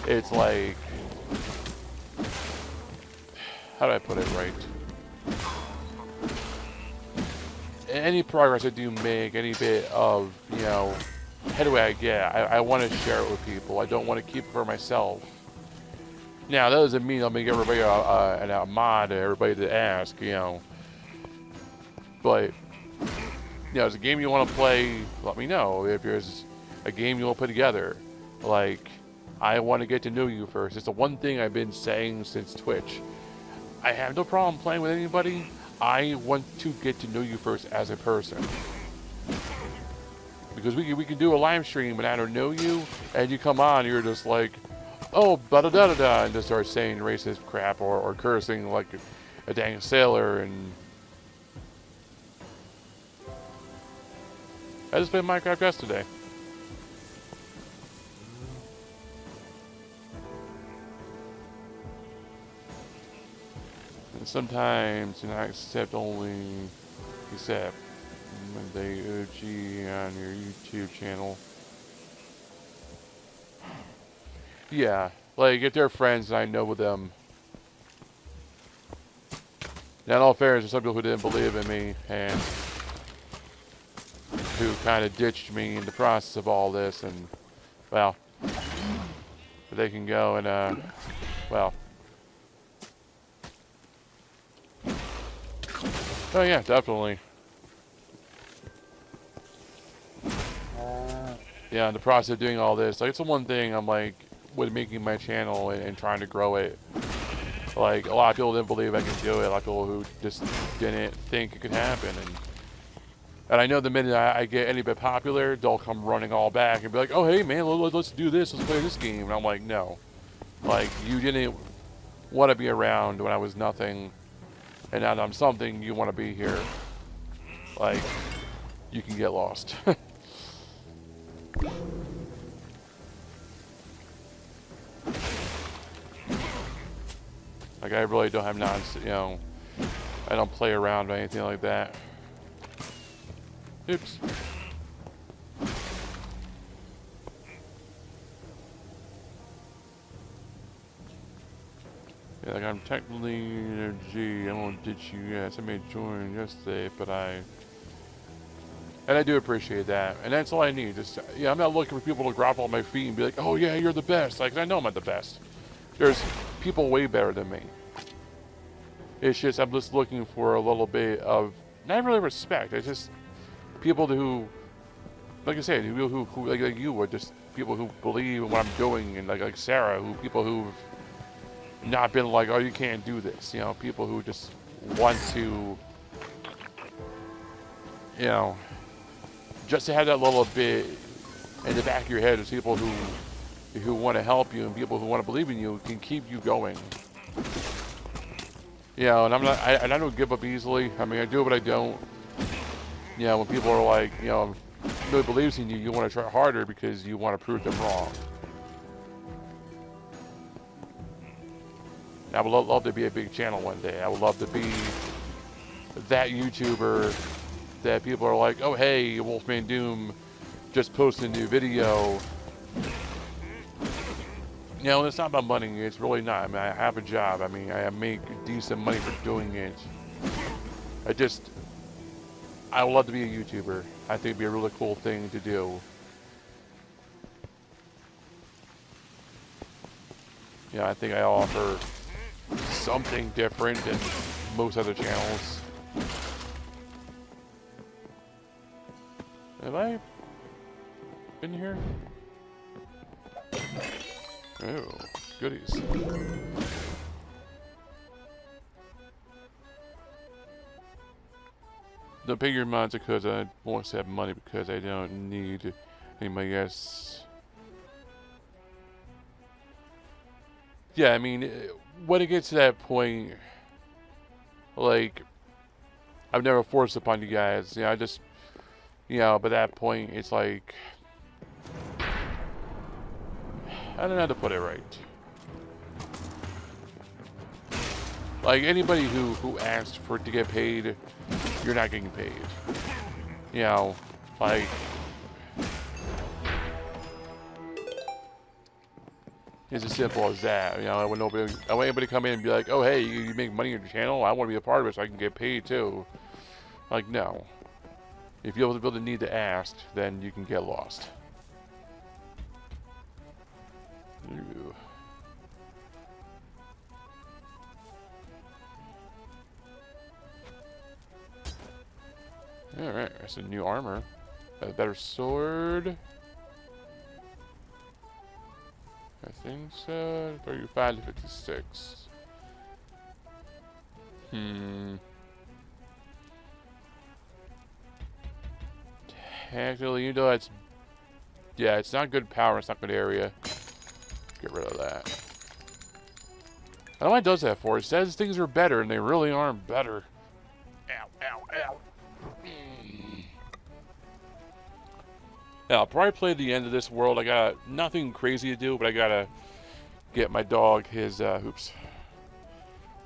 it's like, how do I put it right? Any progress I do make, any bit of, headway I get, I want to share it with people. I don't want to keep it for myself. Now, that doesn't mean I'll make everybody a mod, everybody to ask, But, if it's a game you want to play, let me know. If there's a game you want to put together, like, I want to get to know you first. It's the one thing I've been saying since Twitch. I have no problem playing with anybody. I want to get to know you first as a person. Because we can do a live stream and I don't know you, and you come on, you're just like, oh, da-da-da-da-da, and just start saying racist crap or cursing like a dang sailor, and... I just played Minecraft yesterday. And sometimes, I accept when they OG on your YouTube channel. Yeah, like if they're friends and I know them. Now, in all fairness, there's some people who didn't believe in me and who kind of ditched me in the process of all this, and well, they can go and well. Oh yeah, definitely. Yeah, in the process of doing all this, like, it's the one thing I'm like, with making my channel and trying to grow it. Like, a lot of people didn't believe I can do it. A lot of people who just didn't think it could happen. And I know the minute I get any bit popular, they'll come running all back and be like, oh, hey, man, let's do this. Let's play this game. And I'm like, no. Like, you didn't want to be around when I was nothing. And now that I'm something, you want to be here. Like, you can get lost. Like, I really don't have I don't play around or anything like that. Oops. Yeah, like I'm technically in a G. I won't ditch you. Yes, I may join yesterday, but and I do appreciate that. And that's all I need. Just, yeah, I'm not looking for people to grapple on my feet and be like, oh yeah, you're the best. Like, I know I'm not the best. There's people way better than me. It's just, I'm just looking for a little bit of, not really respect. It's just people who, like I said, who like you would, just people who believe in what I'm doing, and like Sarah, people who've not been like, oh, you can't do this. You know, people who just want to, you know, just to have that little bit in the back of your head is people who want to help you, and people who want to believe in you can keep you going. You know, and I don't give up easily. I mean, I do, but I don't. You know, when people are like, you know, really believes in you, you want to try harder because you want to prove them wrong. I would love to be a big channel one day. I would love to be that YouTuber that people are like, oh, hey, Wolfman Doom just posted a new video. You know, it's not about money. It's really not. I mean, I have a job. I mean, I make decent money for doing it. I would love to be a YouTuber. I think it'd be a really cool thing to do. Yeah, I think I offer something different than most other channels. Have I been here? Oh, goodies. Don't pay your mods because I won't have money because I don't need anybody else. Yeah, I mean, when it gets to that point, like, I've never forced upon you guys. You know, I just, you know, by that point, it's like, I don't know how to put it right. Like, anybody who asked for it to get paid, you're not getting paid. You know, like, it's as simple as that. You know, I want anybody to come in and be like, oh, hey, you make money on your channel? I want to be a part of it so I can get paid too. Like, no. If you feel the need to ask, then you can get lost. Ooh. Alright, that's a new armor. A better sword. I think so. 35 to 56. Actually, you know, it's not good power, it's not good area. Get rid of that. I don't know what it does that for. It says things are better, and they really aren't better. Ow, ow, ow. Now, I'll probably play the end of this world. I got nothing crazy to do, but I gotta get my dog his, oops.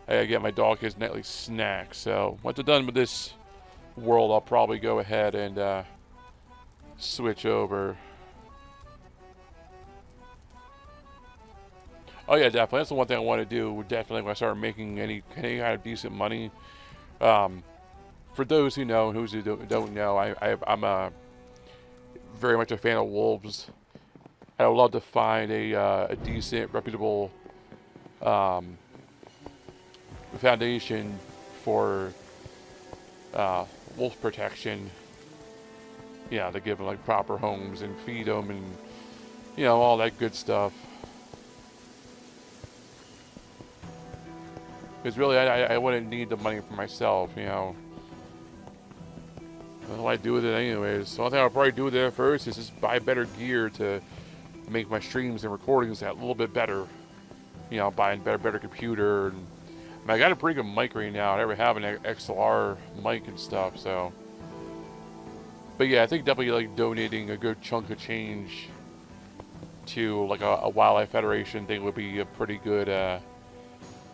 I gotta get my dog his nightly snack. So, once I'm done with this world, I'll probably go ahead and, switch over. Oh yeah, definitely. That's the one thing I want to do. Definitely when I start making any kind of decent money. For those who know and those who don't know, I'm very much a fan of wolves. I would love to find a decent, reputable foundation for wolf protection. Yeah, to give them like proper homes and feed them and, you know, all that good stuff. Because really, I wouldn't need the money for myself, you know. What do I do with it anyways? So one thing I'll probably do with it first is just buy better gear to make my streams and recordings that little bit better. You know, buying better computer. And, I mean, I got a pretty good mic right now. I never have an XLR mic and stuff, so. But yeah, I think definitely like donating a good chunk of change to like a Wildlife Federation thing would be a pretty good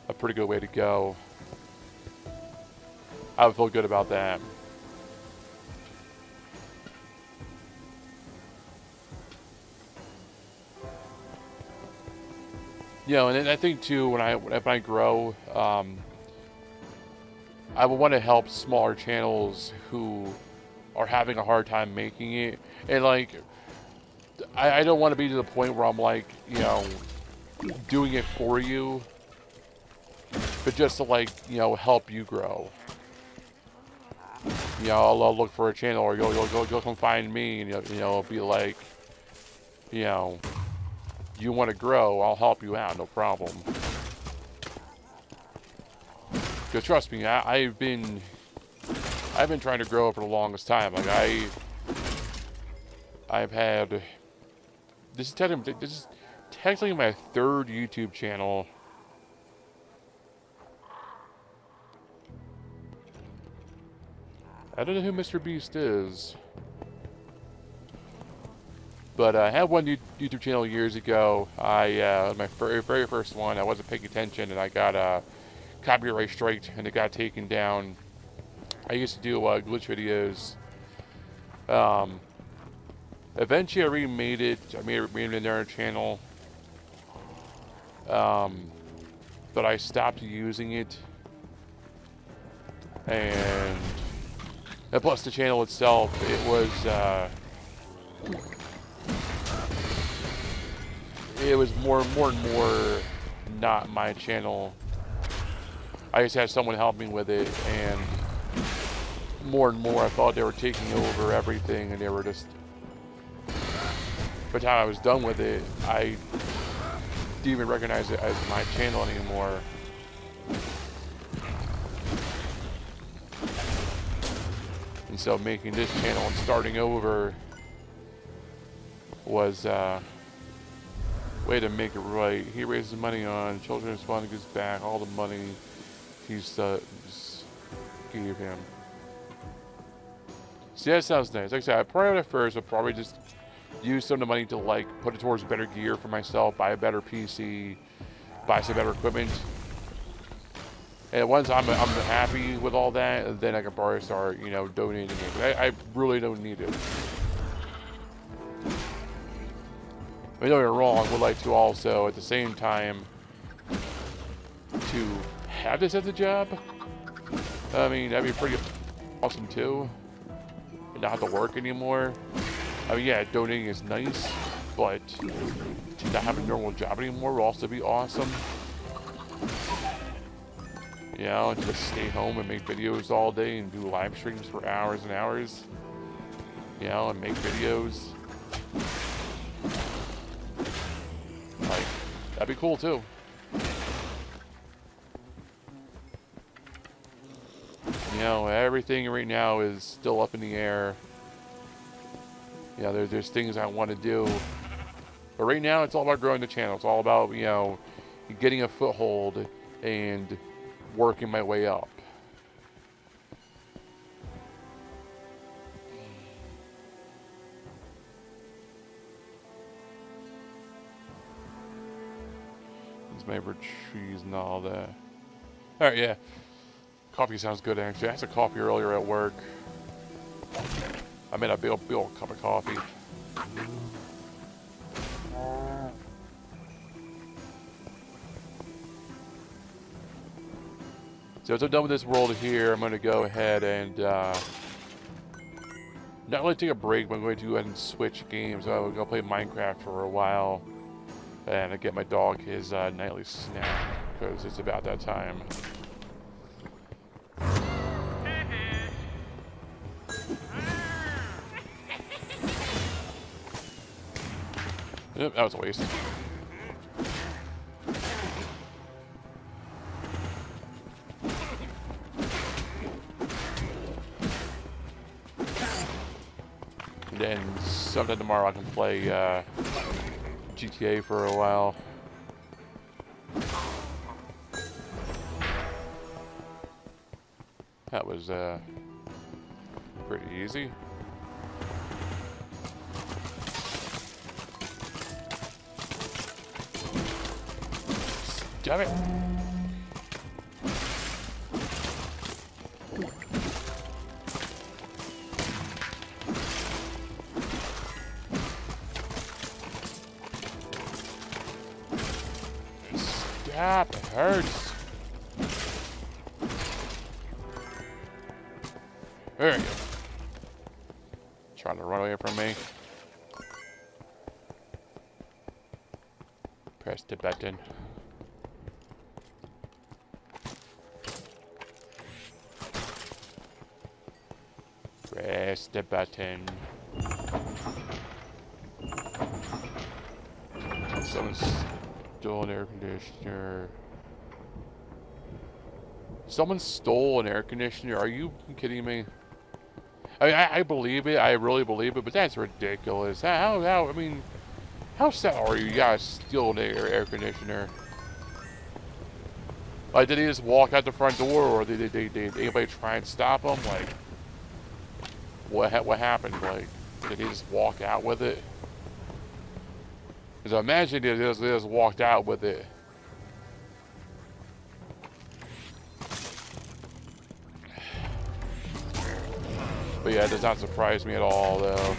way to go. I would feel good about that. You know, and then I think too, when I grow, I would want to help smaller channels who are having a hard time making it. And like, I don't want to be to the point where I'm like, you know, doing it for you, but just to like, you know, help you grow. You know, I'll look for a channel, or you'll come find me, and you know, be like, you know, you want to grow, I'll help you out, no problem. Because trust me, I've been trying to grow for the longest time. Like I've had, this is technically my third YouTube channel. I don't know who Mr. Beast is, but I had one YouTube channel years ago. My very first one, I wasn't paying attention, and I got a copyright strike, and it got taken down. I used to do glitch videos. Eventually, I remade it. I made it another channel, but I stopped using it, and plus the channel itself, it was more and more not my channel. I just had someone help me with it, and more and more I thought they were taking over everything, and they were just, by the time I was done with it, I didn't even recognize it as my channel anymore. And so making this channel and starting over was way to make it right. He raises money on Children's Fund, gives back all the money he's gave him. See, that sounds nice. Like I said, I probably at first would probably just use some of the money to like put it towards better gear for myself, buy a better PC, buy some better equipment. And once I'm happy with all that, then I can probably start, you know, donating it. I really don't need it. I mean, don't get me wrong, I would like to also, at the same time, to have this as a job. I mean, that'd be pretty awesome too. And not have to work anymore. I mean, yeah, donating is nice, but to not have a normal job anymore will also be awesome. You know, and just stay home and make videos all day and do live streams for hours and hours. You know, and make videos. Like, that'd be cool too. You know, everything right now is still up in the air. You know, there's things I want to do. But right now, it's all about growing the channel. It's all about, you know, getting a foothold and working my way up. These favorite trees and all that. Alright, yeah. Coffee sounds good, actually. I had some coffee earlier at work. I made a big old cup of coffee. So as I'm done with this world here, I'm going to go ahead and not really take a break, but I'm going to go ahead and switch games. I'm going to play Minecraft for a while, and I get my dog his nightly snack, because it's about that time. Yep, that was a waste. And then sometime tomorrow I can play GTA for a while. That was pretty easy. Damn it. Stop, it hurts. There you go. Trying to run away from me. Press the button. Press the button. Someone's stole an air conditioner. Someone stole an air conditioner? Are you kidding me? I believe it. I really believe it, but that's ridiculous. I mean, how sad are you? You gotta steal an air conditioner. Like, did he just walk out the front door, or did anybody try and stop him? Like, what happened? Like, did he just walk out with it? Because I imagine they just walked out with it. But yeah, it does not surprise me at all, though.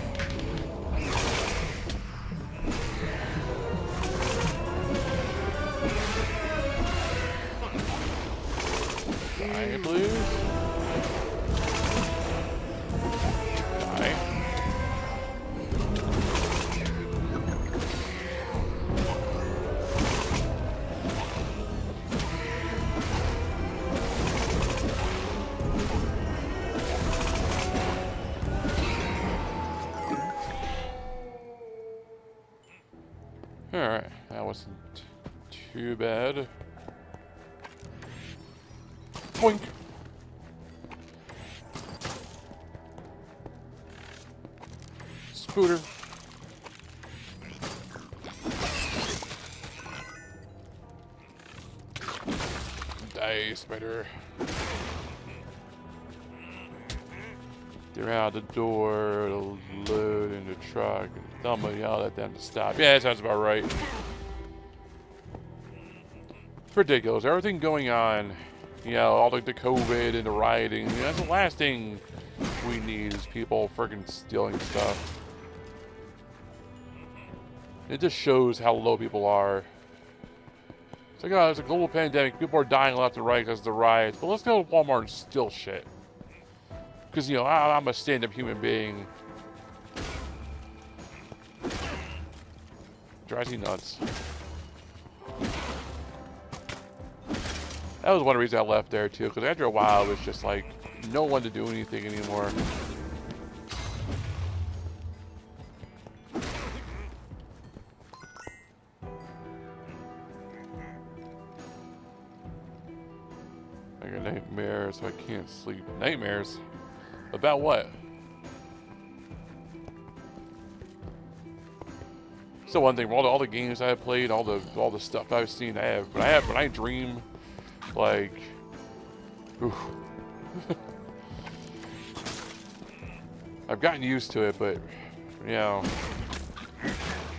Die, Blues. Die. Alright, that wasn't too bad. Boink! Scooter. Die, spider. They're out the door, it'll load in the truck, and somebody yell at them to stop. Yeah, that sounds about right. It's ridiculous. Everything going on, you know, all the COVID and the rioting, you know, that's the last thing we need is people freaking stealing stuff. It just shows how low people are. It's like, oh, it's a global pandemic, people are dying left and right because of the riots, but let's go to Walmart and steal shit. Because, you know, I'm a stand-up human being. Drives me nuts. That was one reason I left there, too. Because after a while, it was just like, no one to do anything anymore. I got nightmares, so I can't sleep. Nightmares? About what? So one thing, all the games I've played, all the stuff I've seen, when I dream, like, oof. I've gotten used to it, but you know,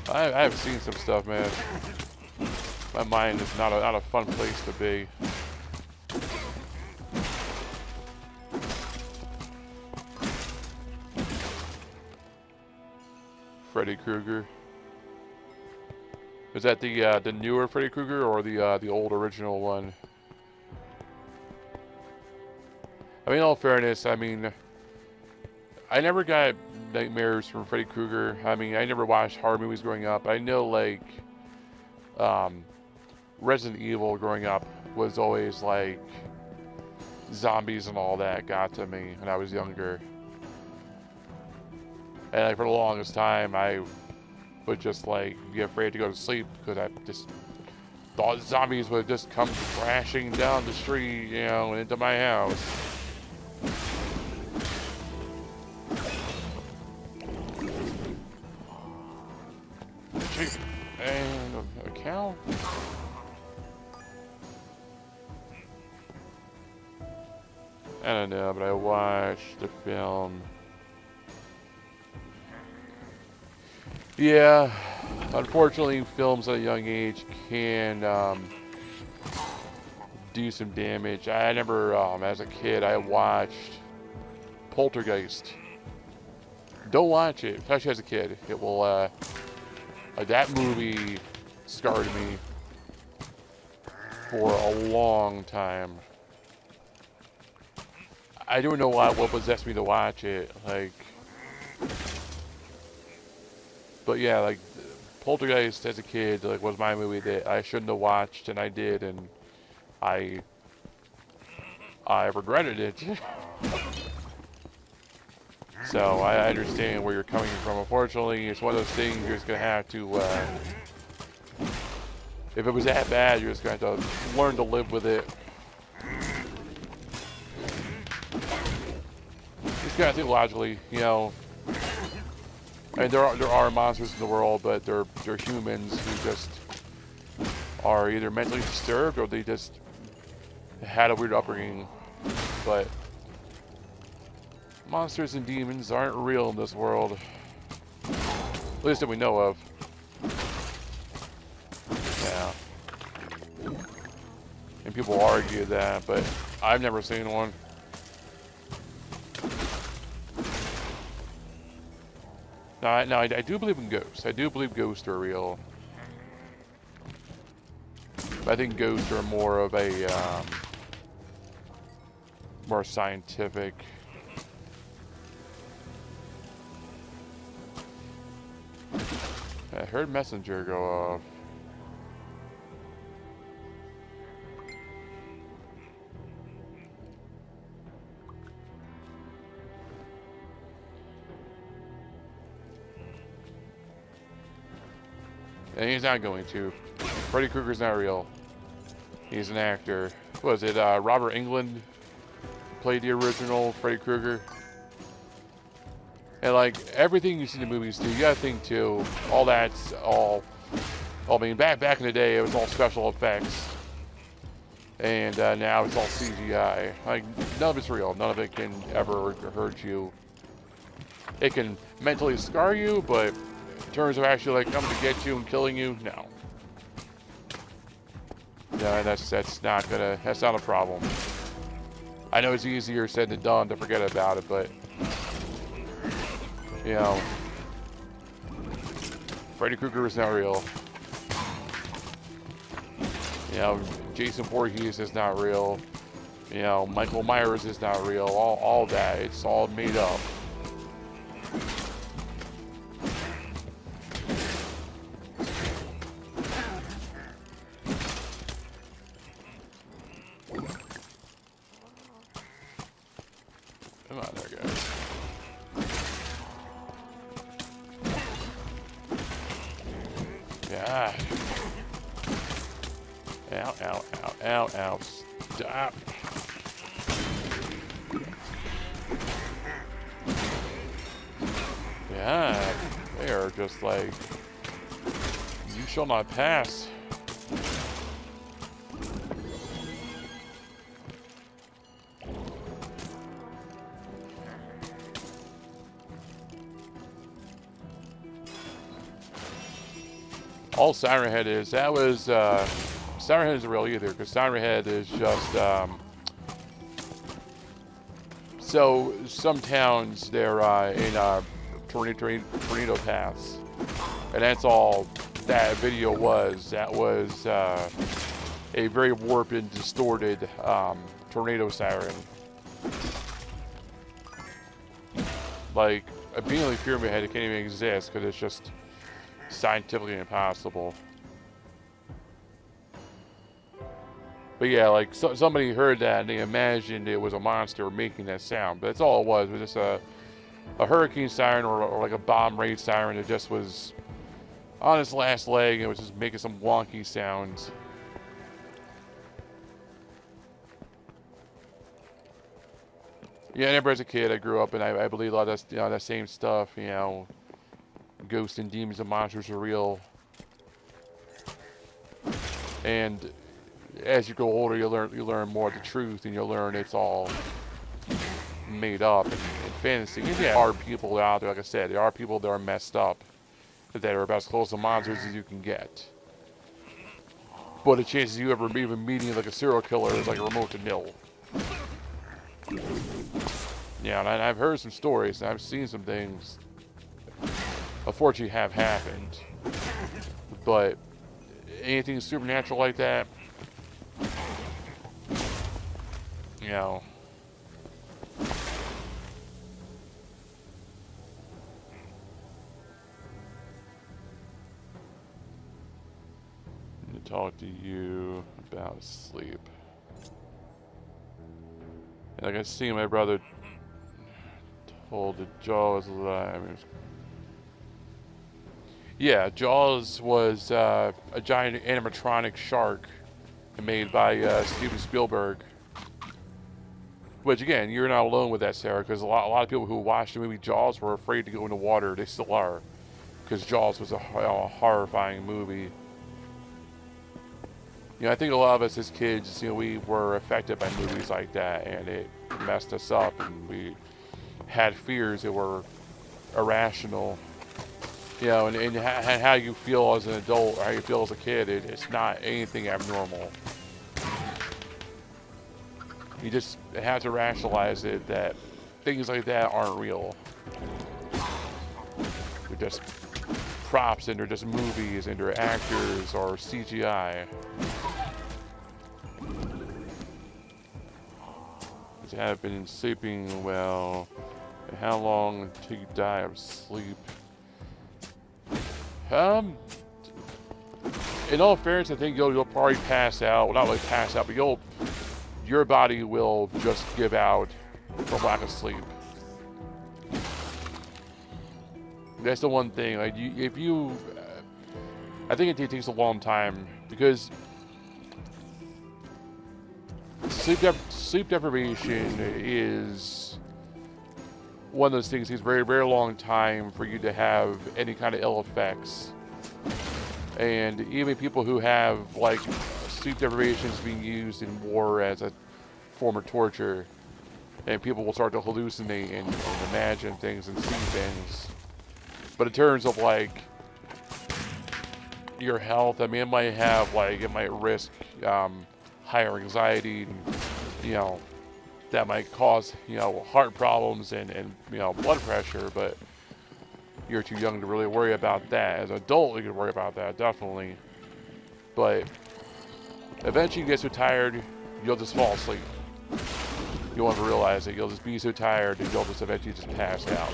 I've seen some stuff, man. My mind is not a fun place to be. Freddy Krueger. Is that the newer Freddy Krueger or the old original one? I mean, in all fairness, I mean, I never got nightmares from Freddy Krueger. I mean, I never watched horror movies growing up. I know, like, Resident Evil growing up was always like zombies and all that got to me when I was younger. And like, for the longest time, I would just like be afraid to go to sleep because I just thought zombies would just come crashing down the street, you know, into my house. And a cow? I don't know, but I watched the film. Yeah, unfortunately, films at a young age can do some damage. I remember as a kid, I watched Poltergeist. Don't watch it, especially as a kid. It will, that movie scarred me. for a long time. I don't know what possessed me to watch it, like, but yeah, like, Poltergeist as a kid, like, was my movie that I shouldn't have watched, and I did, and I regretted it. So I understand where you're coming from. Unfortunately, it's one of those things you're just gonna have to, if it was that bad, you're just gonna have to learn to live with it. Just gotta think logically, you know. I mean, there are monsters in the world, but they're humans who just are either mentally disturbed or they just had a weird upbringing. But monsters and demons aren't real in this world, at least that we know of. Yeah. And people argue that, but I've never seen one. No, I do believe in ghosts. I do believe ghosts are real. But I think ghosts are more of a, more scientific. I heard messenger go off. And he's not going to. Freddy Krueger's not real. He's an actor. What was it Robert Englund played the original Freddy Krueger? And like everything you see in the movies too, you gotta think too, all that's all, I mean back in the day it was all special effects. And now it's all CGI. Like none of it's real. None of it can ever hurt you. It can mentally scar you, but in terms of actually like coming to get you and killing you, no. Yeah, that's not a problem. I know it's easier said than done to forget about it, but you know, Freddy Krueger is not real. You know, Jason Voorhees is not real. You know, Michael Myers is not real. All that, it's all made up. Come on there, guys. Yeah. Ow, ow, ow, ow, ow. Stop. Yeah. They are just like, you shall not pass. All Siren Head is, that was, Siren Head isn't real either, because Siren Head is just, so some towns, they're in tornado paths, and that's all that video was. That was a very warped and distorted tornado siren. Like, a being like Pyramid Head, it can't even exist, because it's just scientifically impossible. But yeah, like somebody heard that and they imagined it was a monster making that sound, but that's all it was. It was just a hurricane siren or like a bomb raid siren that just was on its last leg and it was just making some wonky sounds. Yeah, I remember as a kid I grew up and I believed a lot of that, that same stuff, you know. Ghosts and demons and monsters are real. And as you grow older, you learn more of the truth, and you'll learn it's all made up and fantasy. And there are people out there, like I said, there are people that are messed up, that are about as close to monsters as you can get. But the chances of you ever even meeting like a serial killer is like a remote to nil. Yeah, and I've heard some stories, and I've seen some things unfortunately have happened, but anything supernatural like that, you know. To talk to you about sleep. And I can see my brother told that Jaws was alive. Yeah, Jaws was a giant animatronic shark made by Steven Spielberg. Which again, you're not alone with that, Sarah, because a lot of people who watched the movie Jaws were afraid to go in the water. They still are, because Jaws was a horrifying movie. You know, I think a lot of us as kids, you know, we were affected by movies like that, and it messed us up, and we had fears that were irrational. You know, and how you feel as an adult, or how you feel as a kid, it's not anything abnormal. You just have to rationalize it that things like that aren't real. They're just props, and they're just movies, and they're actors or CGI. You have been sleeping well. And how long until you die of sleep? In all fairness, I think you'll probably pass out. Well, not really pass out, but your body will just give out from lack of sleep. That's the one thing. Like, I think it takes a long time because sleep deprivation is one of those things. It takes a very, very long time for you to have any kind of ill effects. And even people who have, like, sleep deprivation is being used in war as a form of torture. And people will start to hallucinate and imagine things and see things. But in terms of, like, your health, I mean, it might risk higher anxiety, and, you know, that might cause, you know, heart problems and you know, blood pressure, but you're too young to really worry about that. As an adult, you can worry about that, definitely. But eventually you get so tired, you'll just fall asleep. You won't realize it. You'll just be so tired and you'll just eventually just pass out.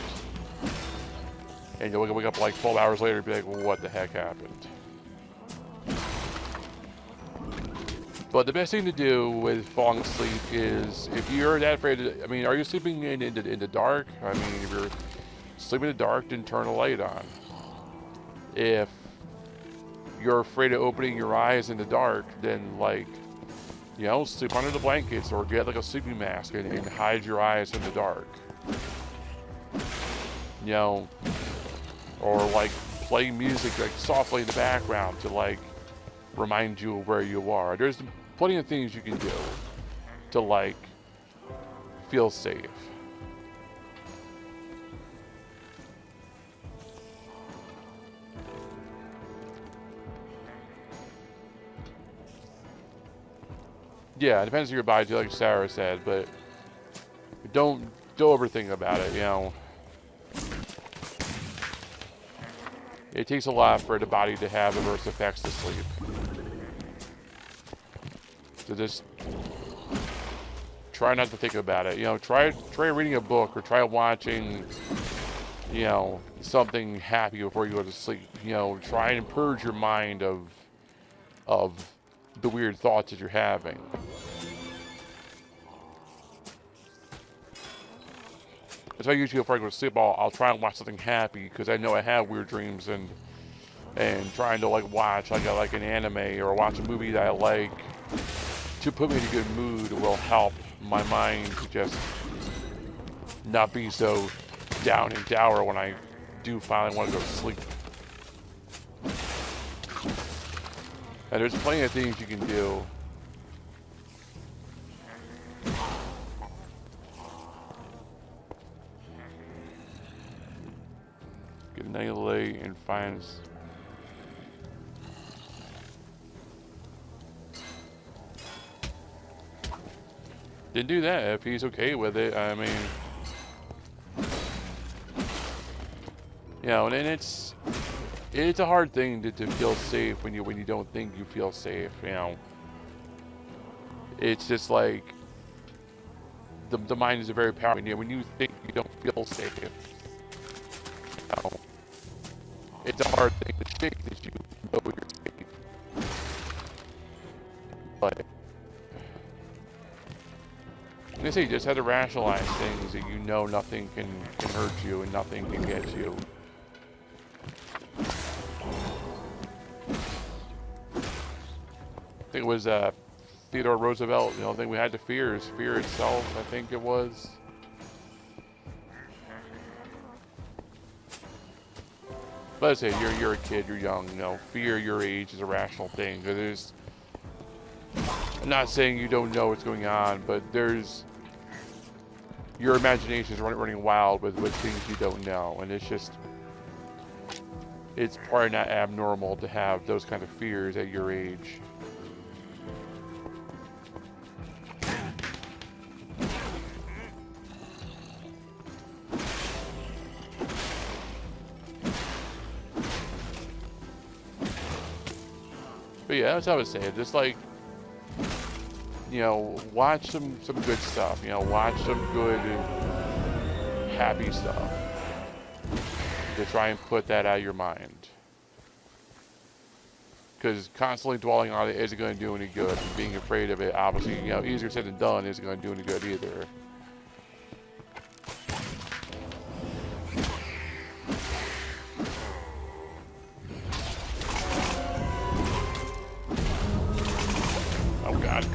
And you'll wake up like 12 hours later and be like, well, what the heck happened? But the best thing to do with falling asleep is, if you're that afraid of, I mean, are you sleeping in the dark? I mean, if you're sleeping in the dark, then turn a light on. If you're afraid of opening your eyes in the dark, then, like, you know, sleep under the blankets or get like a sleeping mask and hide your eyes in the dark. You know, or like play music like softly in the background to like remind you of where you are. There's plenty of things you can do to like feel safe. Yeah, it depends on your body, like Sarah said, but don't overthink about it, you know. It takes a lot for the body to have adverse effects to sleep. So just try not to think about it. You know, try reading a book or try watching, you know, something happy before you go to sleep. You know, try and purge your mind of the weird thoughts that you're having. That's why usually before I go to sleep, I'll try and watch something happy because I know I have weird dreams, and trying to like watch like an anime or watch a movie that I like to put me in a good mood will help my mind to just not be so down and dour when I do finally want to go to sleep. And there's plenty of things you can do. Get a night late and find. Didn't do that if he's okay with it. I mean, you know, and it's a hard thing to feel safe when you don't think you feel safe. You know, it's just like the mind is a very powerful. When you think you don't feel safe, it's a hard thing to shake that you know you're safe. But they say you just have to rationalize things that you know nothing can hurt you and nothing can get you. I think it was Theodore Roosevelt. The only thing we had to fear is fear itself, I think it was. But I say you're a kid, you're young. Fear your age is a rational thing. There's, I'm not saying you don't know what's going on, but there's your imagination is running wild with things you don't know, and it's probably not abnormal to have those kind of fears at your age. But yeah, that's what I was saying. Just like, watch some good stuff. Watch some good, happy stuff. To try and put that out of your mind. Because constantly dwelling on it isn't going to do any good. And being afraid of it, obviously, easier said than done, isn't going to do any good either. Oh God.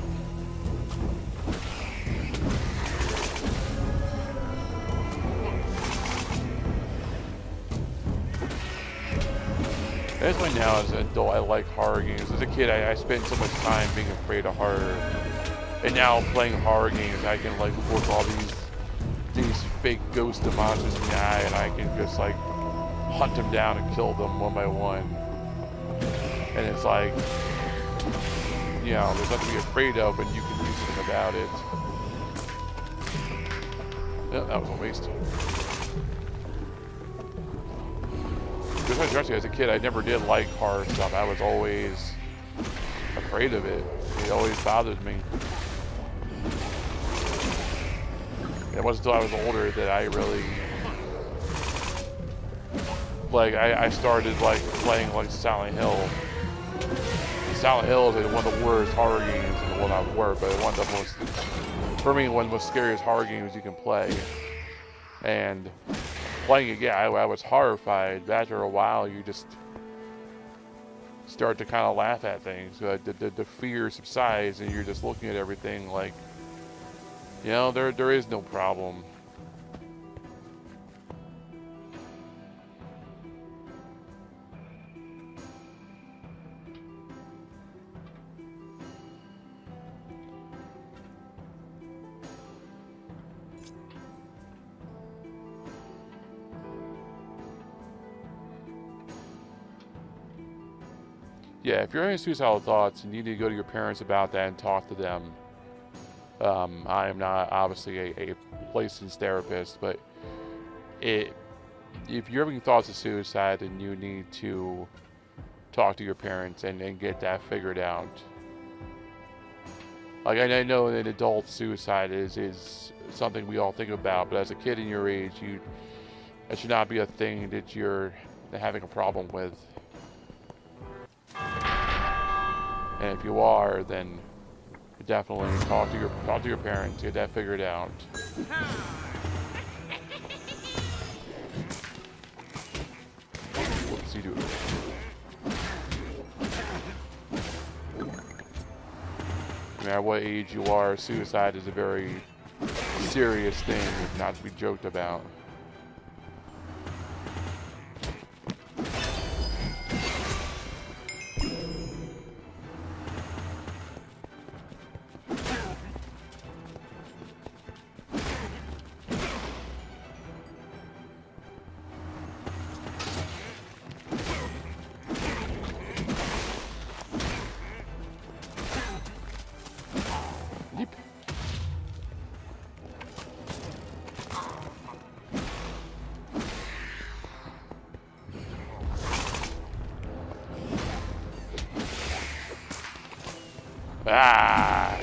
That's why now as an adult I like horror games. As a kid I spent so much time being afraid of horror. And now playing horror games I can like look all these fake ghost monsters in the eye and I can just like hunt them down and kill them one by one. And it's like, there's nothing to be afraid of, but you can do something about it. Yeah, that was a waste. Especially as a kid, I never did like horror stuff. I was always afraid of it. It always bothered me. It wasn't until I was older that I really, I started playing Silent Hill. Silent Hill is one of the worst horror games, well, not worst, but one of the most, for me, one of the most scariest horror games you can play. And playing it, I was horrified. But after a while, you just start to kind of laugh at things. The fear subsides, and you're just looking at everything like, there is no problem. Yeah, if you're having suicidal thoughts, you need to go to your parents about that and talk to them. I am not obviously a licensed therapist, but if you're having thoughts of suicide, then you need to talk to your parents and get that figured out. I know that adult suicide is something we all think about, but as a kid in your age, that should not be a thing that you're having a problem with. And if you are, then definitely talk to your parents, get that figured out. What's he doing? No matter what age you are, suicide is a very serious thing, not to be joked about. Ah!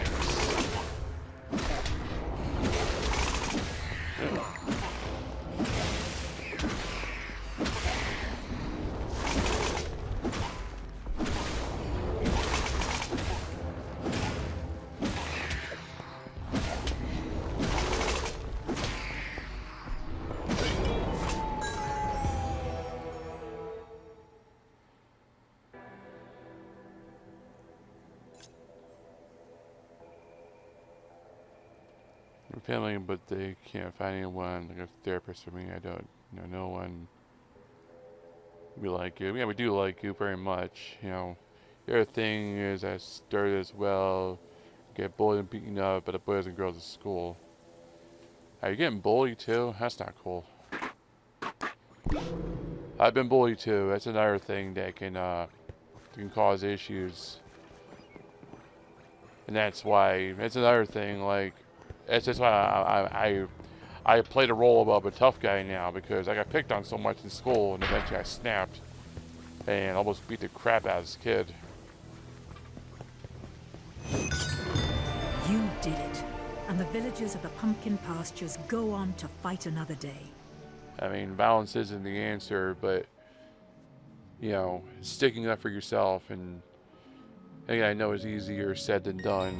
family, but they can't find anyone, like a therapist for me. I don't, no one. We like you. Yeah, we do like you very much. The other thing is I started as well, get bullied and beaten up by the boys and girls at school. Are you getting bullied too? That's not cool. I've been bullied too. That's another thing that can cause issues. And that's another thing, like, that's just why I play the role of a tough guy now, because I got picked on so much in school, and eventually I snapped and almost beat the crap out of this kid. You did it, and the villagers of the pumpkin pastures go on to fight another day. I mean, violence isn't the answer, but, sticking up for yourself, and I know it's easier said than done.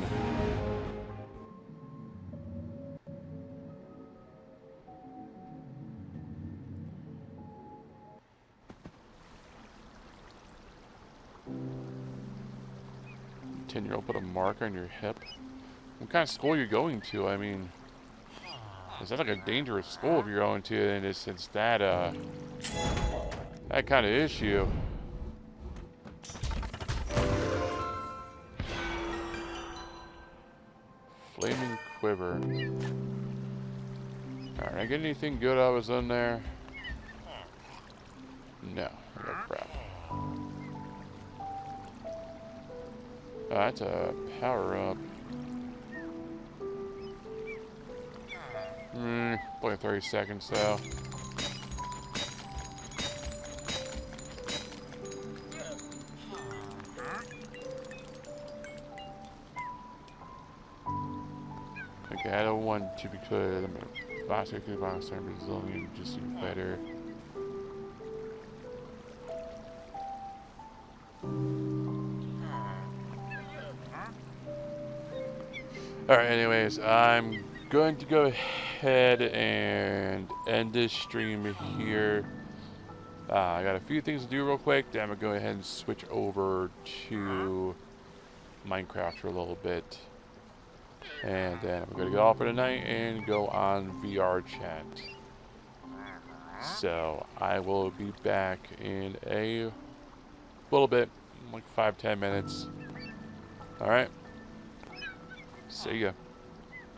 You'll put a mark on your hip. What kind of school are you going to? I mean, is that like a dangerous school if you're going to? And it's that kind of issue. Flaming quiver. Alright, I get anything good I was in there? No, no crap. Oh, that's a power-up. Only 30 seconds, though. Okay, I don't want to be clear. I'm a boss, I'm Brazilian, just do better. Alright, anyways, I'm going to go ahead and end this stream here. I got a few things to do real quick, then I'm going to go ahead and switch over to Minecraft for a little bit. And then I'm going to get off for tonight and go on VR chat. So, I will be back in a little bit, like 5-10 minutes. Alright. See ya.